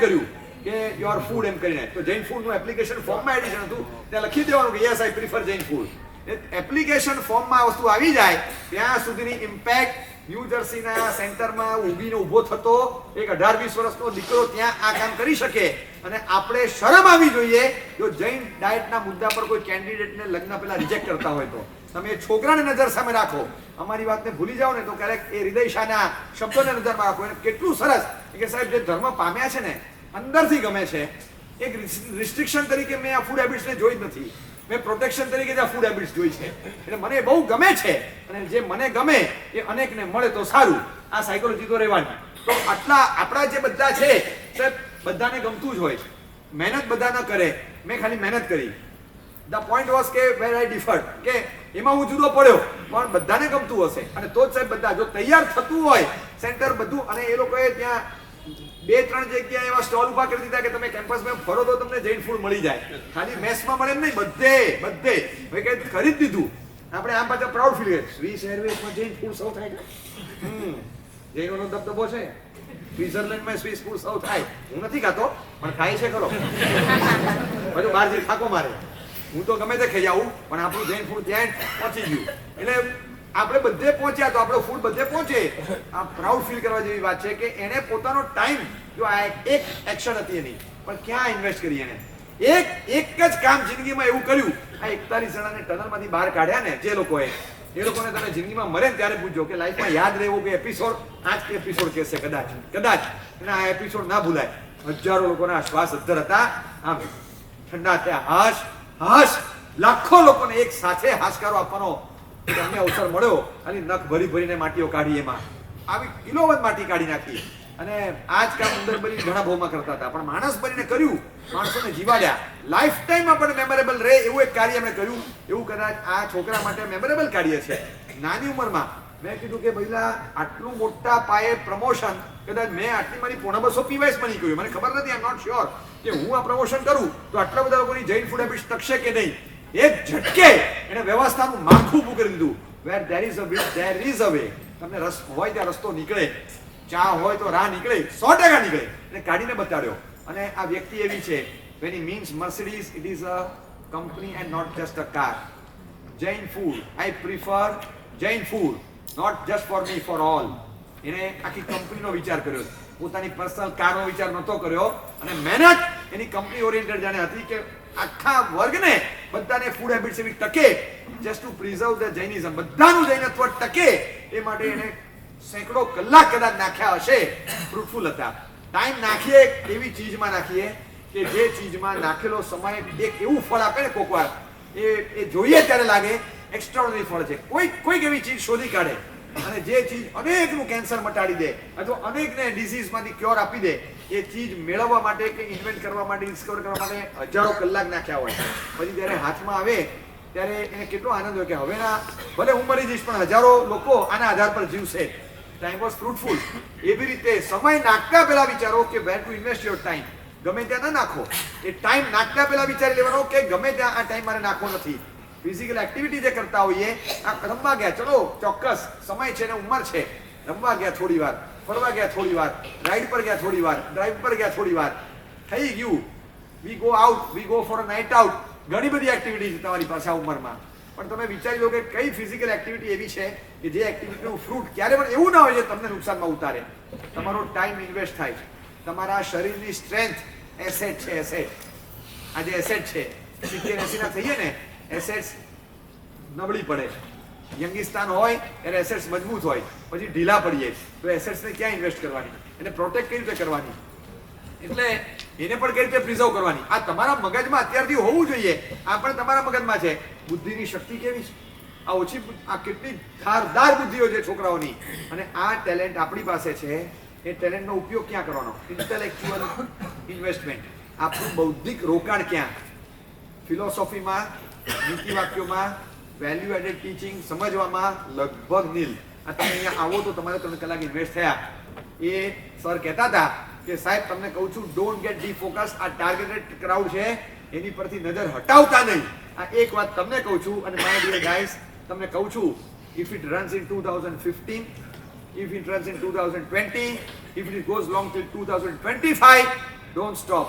કર્યું કે યોર ફૂડ એમ કરીને. તો જૈન ફૂડનું એપ્લિકેશન ફોર્મમાં એડિશન હતું, ત્યાં લખી દેવાનું કે yes I prefer Jain food. Application ફોર્મમાં આ વસ્તુ આવી જાય ત્યાં સુધીની ઇમ્પેક્ટ ન્યૂ જર્સીના સેન્ટરમાં ઊભીને ઊભો થતો એક 18-20 વર્ષનો દીકરો ત્યાં આ કામ કરી શકે. અને આપણે શરમ આવી જોઈએ જો જૈન ડાયટના મુદ્દા પર કોઈ કેન્ડિડેટને લગ્ન પહેલા રિજેક્ટ કરતા હોય તો. તમે છોકરાને નજર સામે રાખો, અમારી વાતને ભૂલી જાઓ ને તો ક્યારેક એ હૃદય શાહના શબ્દોને નજરમાં રાખો. એને કેટલું સરસ કે સાહેબ જે ધર્મ પામ્યા છે ને અંદરથી ગમે છે. એક રિસ્ટ્રિક્શન તરીકે મેં આ ફૂડ હેબિટ્સને જોઈ જ નથી, મેં પ્રોટેક્શન તરીકે જ આ ફૂડ હેબિટ્સ જોઈ છે. એટલે મને બહુ ગમે છે અને જે મને ગમે એ અનેકને મળે તો સારું. આ સાયકોલોજી તો રહેવાની. તો આટલા આપણા જે બધા છે સાહેબ બધાને ગમતું જ હોય, મહેનત બધા ન કરે. મેં ખાલી મહેનત કરી. ધ પોઈન્ટ વોઝ કે વેર આઈ ડિફર્ડ, કે એમાં હું જુદો પડ્યો પણ બધાને ગમતું હશે અને તો જ સાહેબ બધા જો તૈયાર થતું હોય સેન્ટર બધું. અને એ લોકોએ ત્યાં 2-3 જગ્યાએ એવા સ્ટોલ ઉભા કરી દીધા કે તમે કેમ્પસમાં ફરો તો તમને જૈન ફૂડ મળી જાય. ખાલી મેસમાં મળે એમ નહીં, બધે હવે કઈ ખરીદ દીધું. આપણે આમ પાછા પ્રાઉડ ફીલ કરીએ સ્વિસ એરવેઝમાં જૈન ફૂડ સર્વ થાય છે. જૈનોનો દબદબો છે. સ્વિટ્ઝરલેન્ડમાં સ્વિસ ફૂડ સર્વ થાય. હું નથી ખાતો પણ ખાય છે ખરો. બધું બહાર જઈ થાકો મારે. હું તો ગમે તે ખાઈ આવું પણ આપણું જૈન ફૂડ ત્યાં પહોંચી ગયું. એટલે આપણે બધે પહોંચ્યા તો આપણો ફૂડ બધે પહોંચે. આ પ્રાઉડ ફીલ કરવા જેવી વાત છે કે એને પોતાનો ટાઈમ, જો આ એક એક્શન હતી એની, પણ ક્યાં ઇન્વેસ્ટ કરી એને. એક જ કામ જિંદગીમાં એવું કર્યું. આ 41 જણાને ટનલમાંથી બહાર કાઢ્યા ને જે લોકોએ, એ લોકોને તમે જિંદગીમાં મરે ને ત્યારે પૂછજો કે લાઈફમાં યાદ રહેવું કે એપિસોડ આ જ એપિસોડ કહેશે કદાચ અને આ એપિસોડ ના ભૂલાય. હજારો લોકોના શ્વાસ અદ્ધર હતા, આમ ઠંડા થયા. હાશ લાખો લોકોને એક સાથે હાશકારો આપવાનો અમને અવસર મળ્યો. અને નખ ભરીને માટીઓ કાઢી, એમાં આવી કિલોવત માટી કાઢી નાખી. અને આ જ કામ ઉંદર બની ઘણા ભાવમાં કરતા હતા પણ માણસ બનીને કર્યું, માણસોને જીવાડ્યા. લાઈફ ટાઈમમાં પણ મેમોરેબલ રહે એવું એક કાર્ય એમણે કર્યું. એવું કદાચ આ છોકરા માટે મેમોરેબલ કાર્ય છે. નાની ઉંમરમાં મેં કીધું કે ભાઈલા આટલું મોટા પાયે પ્રમોશન કદાચ મેં આટલી મારી 250 પીવાયસ બની ગયું. મને ખબર નથી, આઈ એમ નોટ શ્યોર કે હું આ પ્રમોશન કરું તો આટલા બધા લોકોની જૈન ફૂડ હેબિટ્સ ટકશે કે નહીં. એક ઝટકે એને વ્યવસ્થાનું માળખું ઊભું કરી દીધું. Where there is a will there is a way. તમને રસ હોય ત્યાં રસ્તો નીકળે, ચા હોય તો રાહ નીકળે, 100% નીકળે. એને કાઢીને બતાડ્યો. અને આ વ્યક્તિ એવી છે, when he means Mercedes, it is a company and not just a car. Jain food, I prefer Jain food, not just for me, for all. એને આખી કંપનીનો વિચાર કર્યો, પોતાની પર્સનલ કારનો વિચાર નહોતો કર્યો. અને મહેનત એની કંપની ઓરિએન્ટેડ જાણે હતી કે આખા વર્ગને બધાને ફૂડ હેબિટ્સ એવી ટકે, just two preserve the Jainism, બધાનું જૈનત્વ ટકે એ માટે એને સેંકડો કલાક કદાચ નાખ્યા હશે. ફ્રૂટફુલ હતા. ટાઈમ નાખીએ એવી ચીજમાં નાખીએ કે જે ચીજમાં નાખેલો સમય એક એવું ફળ આપે ને કોક વાર એ જોઈએ ત્યારે લાગે એક્સ્ટ્રાઓર્ડિનરી ફળ છે. કોઈક એવી ચીજ શોધી કાઢે અને જે ચીજ અનેકનું કેન્સર મટાડી દે અથવા અનેકને ડિઝીઝમાંથી ક્યોર આપી દે, એ ચીજ મેળવવા માટે કે ઇન્વેન્ટ કરવા માટે, ડિસ્કવર કરવા માટે હજારો કલાક નાખ્યા હોય. પછી જ્યારે હાથમાં આવે ત્યારે એને કેટલો આનંદ હોય કે હવેના ભલે હું મરી જઈશ પણ હજારો લોકો આના આધાર પર જીવશે. Time was fruitful. એવી રીતે સમય નાખતા પહેલા વિચારો કે વેર ટુ ઇન્વેસ્ટ યોર ટાઈમ. ગમે ત્યાં ના નાખો. એ ટાઈમ નાખતા પહેલા વિચારી લેવાનો કે ગમે ત્યાં આ ટાઈમ મારે નાખવો નથી. ફિઝિકલ એક્ટિવિટી જે કરતા હોઈએ, આ રમવા ગયા, ચલો ચોક્કસ સમય છે ને ઉંમર છે, રમવા ગયા થોડી વાર, ફરવા ગયા થોડી વાર, રાઈડ પર ગયા થોડી વાર, ડ્રાઈવ પર ગયા થોડી વાર, થઈ ગયું. We go out, we go for a night out. ઘણી બધી એક્ટિવિટી છે તમારી પાસે આ ઉંમરમાં. પણ તમે વિચારી લો કે કઈ ફિઝિકલ એક્ટિવિટી એવી છે કે જે એક્ટિવિટીનું ફ્રૂટ ક્યારે પણ એવું ના હોય જે તમને નુકસાનમાં ઉતારે. તમારો ટાઈમ ઇન્વેસ્ટ થાય છે. તમારા શરીરની સ્ટ્રેન્થ એસેટ છે. એસેટ આ જે એસેટ છે 70-80 ના થઈએ ને, એસેટ્સ નબળી પડે. યંગિસ્તાન હોય ત્યારે એસેટ્સ મજબૂત હોય, પછી ઢીલા પડીએ તો એસેટ્સને ક્યાં ઇન્વેસ્ટ કરવાની, એને પ્રોટેક્ટ કઈ રીતે કરવાની, એટલે એને પણ કઈ રીતે પ્રિઝર્વ કરવાની. આ તમારા મગજમાં અત્યારથી હોવું જોઈએ. આ પણ તમારા મગજમાં છે. બુદ્ધિની શક્તિ કેવી છે, આ ઓછી, આ કેટલી ધારદાર બુદ્ધિઓ છે છોકરાઓની. અને આ ટેલેન્ટ આપણી પાસે છે. એ ટેલેન્ટનો ઉપયોગ ક્યાં કરવાનો? Intellectual investment. આપણું બૌદ્ધિક રોકાણ ક્યાં? ફિલોસોફીમાં, નીતિ વાક્યોમાં, વેલ્યુ એડેડ ટીચિંગ સમજવામાં લગભગ નીલ. આ તમે અહીંયા આવો તો તમારે 3 કલાક ઇન્વેસ્ટ થયા. એ સર કહેતા હતા કે સાહેબ તમને કહું છું, ડોન્ટ ગેટ ડિફોકસ. આ ટાર્ગેટેડ ક્રાઉડ છે એની પરથી નજર હટાવતા નહીં. આ એક વાત તમને કહું છું. અને માય ડિયર ગાઈસ, તમને કહું છું, if it runs in 2015, if it runs in 2020, if it goes long till 2025, don't stop.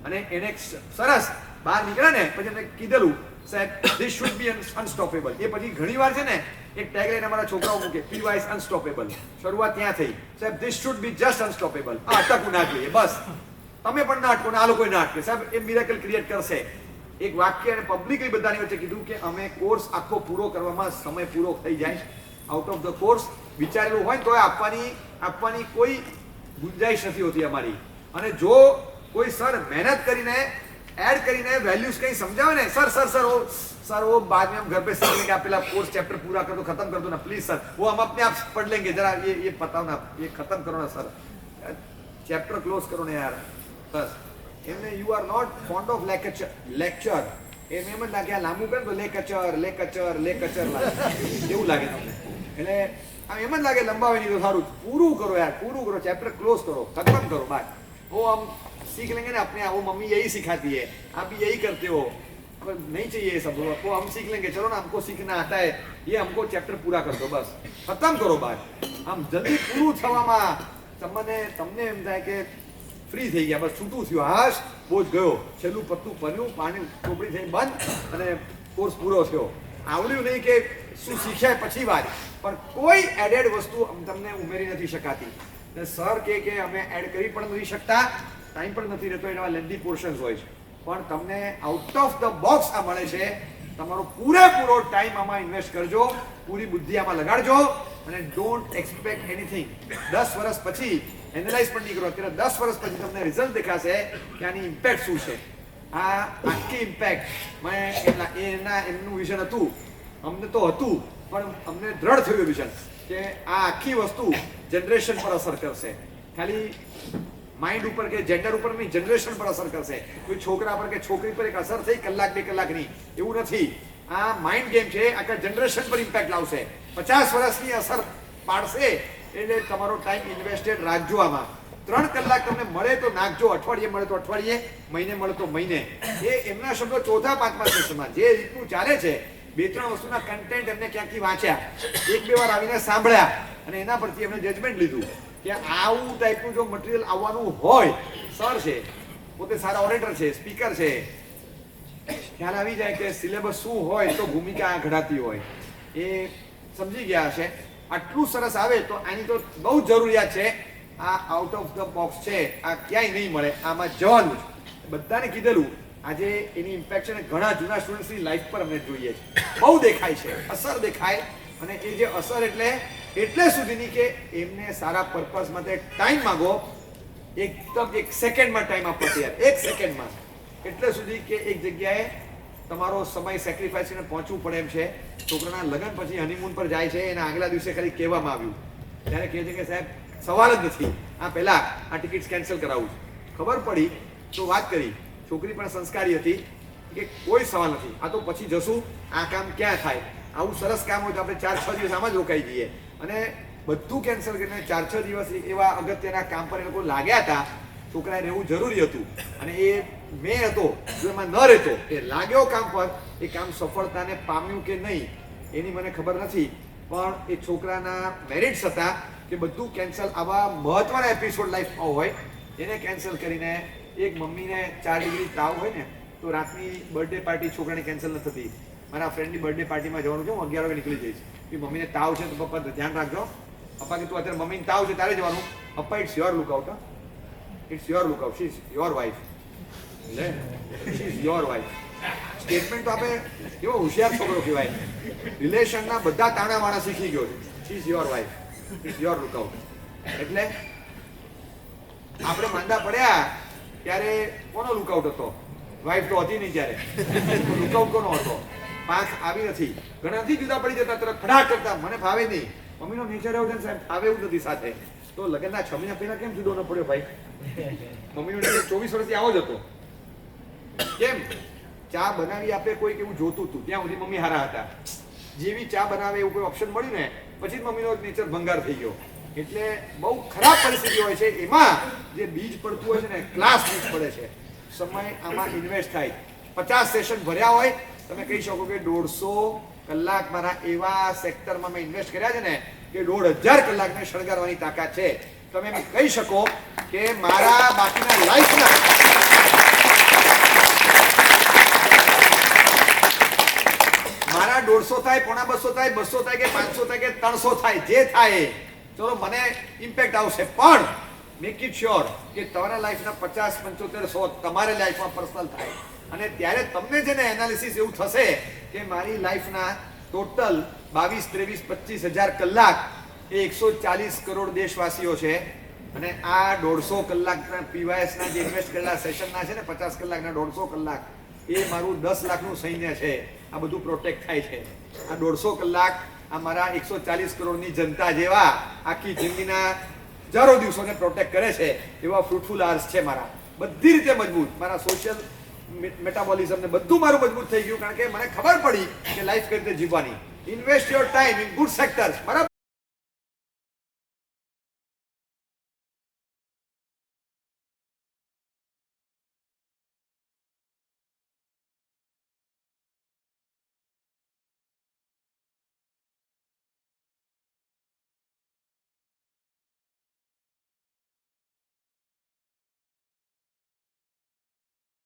અને એને સરસ બહાર નીકળ્યા ને પછી એમને કીધેલું સાહેબ ધીસ શુડ બી અનસ્ટોપેબલ. એ પછી ઘણીવાર છે ને એક ટેગલાઈન અમારા છોકરાઓ મૂકે પીવાય ઇઝ અનસ્ટોપેબલ. શરૂઆત ત્યાં થઈ. સાહેબ this should be just unstoppable. આ અટકવું ના જોઈએ બસ. તમે પણ ના અટકો ને આ લોકો ના અટકે. સાહેબ એ મિરેકલ ક્રિએટ કરશે. એક વાક્ય અને પબ્લિકલી બધાની વચ્ચે કીધું કે અમે કોર્સ આખો પૂરો કરવામાં સમય પૂરો થઈ જાય આઉટ ઓફ ધ કોર્સ વિચારેલું હોય તો આપવાની કોઈ ગુંજાઈશ નથી હોતી અમારી. અને જો કોઈ સર મહેનત કરીને ऐड કરીને वैल्यूज कहीं समझावे ने सर वो बाद में हम घर पे सीख लेंगे, आप पहला कोर्स चैप्टर पूरा कर दो, खत्म कर दो ना प्लीज सर, वो हम अपने आप पढ़ लेंगे, जरा ये बताओ ना, ये खत्म करो ना सर, चैप्टर क्लोज करो ना यार बस. એમને you are not fond of lecture એમ જ લાગે આ લાંબુ કરે તો લેકચર એવું લાગે તમને. એટલે આમ એમ જ લાગે લંબાવે નહીં તો સારું, પૂરું કરો યાર, પૂરું કરો, ચैप्टर क्लोज करो, खत्म करो बात. वो हम सीख लेंगे ना अपने आप, वो मम्मी यही सिखाती है, आप भी यही करते हो, नहीं चाहिए सब, वो हम सीख लेंगे, चलो ना हमको सीखना आता है, ये हमको चैप्टर पूरा कर दो बस, खत्म करो बात. આમ જલ્દી પૂરું થવામાં તમને એમ થાય કે ફ્રી થઈ ગયા, બસ છૂટું થયું, હાશ બોજ ગયો, છેલ્લું પત્તું ભર્યું, પાણી ચોપડી થઈ બંધ અને કોર્સ પૂરો થયો. આવડ્યું નહીં કે શું શીખ્યા પછી વાત, પણ કોઈ એડેડ વસ્તુ તમને ઉમેરી નથી શકાતી. સર કે અમે એડ કરી પણ નથી શકતા, ટાઈમ પણ નથી રહેતો, એના લેન્ધી પોર્શન્સ હોય છે, પણ તમને આઉટ ઓફ ધ બોક્સ આ મળે છે. તમારો પૂરેપૂરો ટાઈમ આમાં ઇન્વેસ્ટ કરજો, પૂરી બુદ્ધિ આમાં લગાડજો અને ડોન્ટ એક્સપેક્ટ એનીથિંગ. 10 વર્ષ પછી એનાલાઇઝ પણ નહીં કરો, અત્યારે 10 વર્ષ પછી તમને રિઝલ્ટ દેખાશે કે આની ઇમ્પેક્ટ શું છે. આ આખી ઇમ્પેક્ટ એમનું વિઝન હતું, અમને તો હતું, પણ અમને દ્રઢ થયું વિઝન કે આ આખી વસ્તુ જનરેશન પર અસર કરશે. ખાલી માઇન્ડ ઉપર કે જેન્ડર ઉપર નહીં, જનરેશન પર અસર કરશે. કોઈ છોકરા પર કે છોકરી પર એક અસર થઈ કલાક 2 કલાકની એવું નથી. આ માઇન્ડ ગેમ છે, આખા જનરેશન પર ઇમ્પેક્ટ લાવશે. 50 વર્ષની અસર પાડશે. એટલે તમારો ટાઈમ ઇન્વેસ્ટેડ રાખજો આમાં. 3 કલાક તમને મળે તો નાખજો, અઠવાડિયે મળે તો અઠવાડિયે, મહિને મળે તો મહિને. એ એમના શબ્દો ચોથા પાંચમા સેશનમાં જે રીતનું ચાલે છે, 2-3 વસ્તુના કન્ટેન્ટ એમને ક્યાંકથી વાંચ્યા, 1-2 વાર આવીને સાંભળ્યા અને એના પરથી એમને જજમેન્ટ લીધું કે આવું ટાઈપનું જો મટીરિયલ આવવાનું હોય, સર છે પોતે સારા ઓરેટર છે, સ્પીકર છે, ખ્યાલ આવી જાય કે સિલેબસ શું હોય તો ભૂમિકા ઘડાતી હોય, એ સમજી ગયા હશે. આટલું સરસ આવે તો આની તો બહુ જરૂરિયાત છે. આ આઉટ ઓફ ધ બોક્સ છે, આ ક્યાંય નહીં મળે, આમાં જવાનું છે. બધાને કીધેલું આજે એની ઇમ્પેક્ટ છે ને ઘણા જૂના સ્ટુડન્ટ્સની લાઈફ પર અમને જોઈએ છે, બહુ દેખાય છે, અસર દેખાય. અને એ જે અસર એટલે સુધીની કે એમને સારા પર્પઝ માટે ટાઈમ માંગો, એકદમ 1 સેકન્ડમાં ટાઈમ આપો યાર, 1 સેકન્ડમાં, એટલે સુધી કે એક જગ્યાએ તમારો સમય સેક્રિફાઈસ કરીને પહોંચવું પડે એમ છે. છોકરાના લગ્ન પછી હનીમૂન પર જાય છે, એના આગલા દિવસે ખાલી કહેવામાં આવ્યું ત્યારે કહે છે કે સાહેબ સવાલ જ નથી, આ પહેલા આ ટિકિટ્સ કેન્સલ કરાવું છું. ખબર પડી તો વાત કરી, છોકરી પણ સંસ્કારી હતી કે કોઈ સવાલ નથી, આ તો પછી જશું, આ કામ ક્યાં થાય, આવું સરસ કામ હોય તો આપણે 4-6 દિવસ આમાં જ રોકાઈ જઈએ. અને બધું કેન્સલ કરીને 4-6 દિવસ એવા અગત્યના કામ પર એ લોકો લાગ્યા હતા. છોકરાએ રહેવું જરૂરી હતું અને એ મેં હતો જો એમાં ન રહેતો, એ લાગ્યો કામ પર, એ કામ સફળતાને પામ્યું કે નહીં એની મને ખબર નથી, પણ એ છોકરાના મેરિટ્સ હતા કે બધું કેન્સલ. આવા મહત્વના એપિસોડ લાઈફમાં હોય એને કેન્સલ કરીને, એક મમ્મીને 4 ડિગ્રી તાવ હોય ને તો રાતની બર્થડે પાર્ટી છોકરાની કેન્સલ ન થતી. મારા ફ્રેન્ડની બર્થડે પાર્ટીમાં જવાનું છે, હું 11 વાગે નીકળી જઈશ કે મમ્મીને તાવ છે તો પપ્પા ધ્યાન રાખજો. પપ્પા કે તું અત્યારે મમ્મીને તાવ છે તારે જવાનું. પપ્પા it's your lookout, it's your lookout, she is your wife, she is your wife. Statement તો આપણે કેવો હોશિયાર છોકરો કહેવાય, રિલેશનના બધા તાણાવાણા શીખી ગયો છે. She is your wife, it's your lookout. એટલે આપણે માંદા પડ્યા ત્યારે કોનો લુકઆઉટ હતો? વાઇફ તો હતી નહીં ત્યારે, લુકઆઉટ કોનો હતો? પાંખ આવી નથી. ઘણા નથી જુદા પડી જતા, તરત ફટાક કરતા, મને ફાવે નહીં. મમ્મીનો નેચર એવું છે ને સાહેબ, ફાવે એવું નથી સાથે. તો લગ્નના 6 મહિના પહેલા કેમ જુદો ન પડ્યો ભાઈ? મમ્મીનો નેચર 24 વર્ષથી આવો જ હતો. કેમ? ચા બનાવી આપે કોઈક એવું જોતું હતું, ત્યાં સુધી મમ્મી હારા હતા. જેવી ચા બનાવે એવું કોઈ ઓપ્શન મળ્યું ને પછી જ મમ્મીનો નેચર ભંગાર થઈ ગયો. એટલે બહુ ખરાબ પરિસ્થિતિ હોય છે. એમાં જે બીજ પડતું હોય છે ને, ક્લાસ બીજ પડે છે. સમય આમાં ઇન્વેસ્ટ થાય. 50 સેશન ભર્યા હોય, તમે કહી શકો કે 150 કલાક મારા એવા સેક્ટરમાં મેં ઇન્વેસ્ટ કર્યા છે ને કે 1500 કલાક મેં શણગારવાની તાકાત છે. તમે એમ કહી શકો કે મારા બાકીના લાઈફના આ 150 થાય, 150 થાય, 200 થાય કે 500 થાય કે 300 થાય, જે થાય ચલો મને ઇમ્પેક્ટ આવશે, પણ મેક ઇટ શ્યોર કે તમારા લાઈફના 50, 75, 100 તમારે લાઈફમાં પર્સનલ થાય. અને ત્યારે તમને છે ને એનાલિસિસ એવું થશે કે મારી લાઈફના ટોટલ 22, 23, 25,000 કલાક એ 140 કરોડ દેશવાસીઓ છે, અને આ 150 કલાકના પીવાયએસના જે ઇન્વેસ્ટ કરેલા સેશનના છે ને 50 કલાકના 150 કલાક એ મારું 10 લાખનું સૈન્ય છે. આ બધું પ્રોટેક્ટ થાય છે. આ 150 કલાક આ મારા 140 કરોડની જનતા જેવા આખી જિંદગીના હજારો દિવસોને પ્રોટેક્ટ કરે છે. એવા ફ્રૂટફુલ આર્સ છે મારા, બધી રીતે મજબૂત. મારા સોશિયલ મેટાબોલિઝમ ને બધું મારું મજબૂત થઈ ગયું, કારણ કે મને ખબર પડી કે લાઈફ કઈ રીતે જીવવાની. Invest your time in good sectors. બરાબર.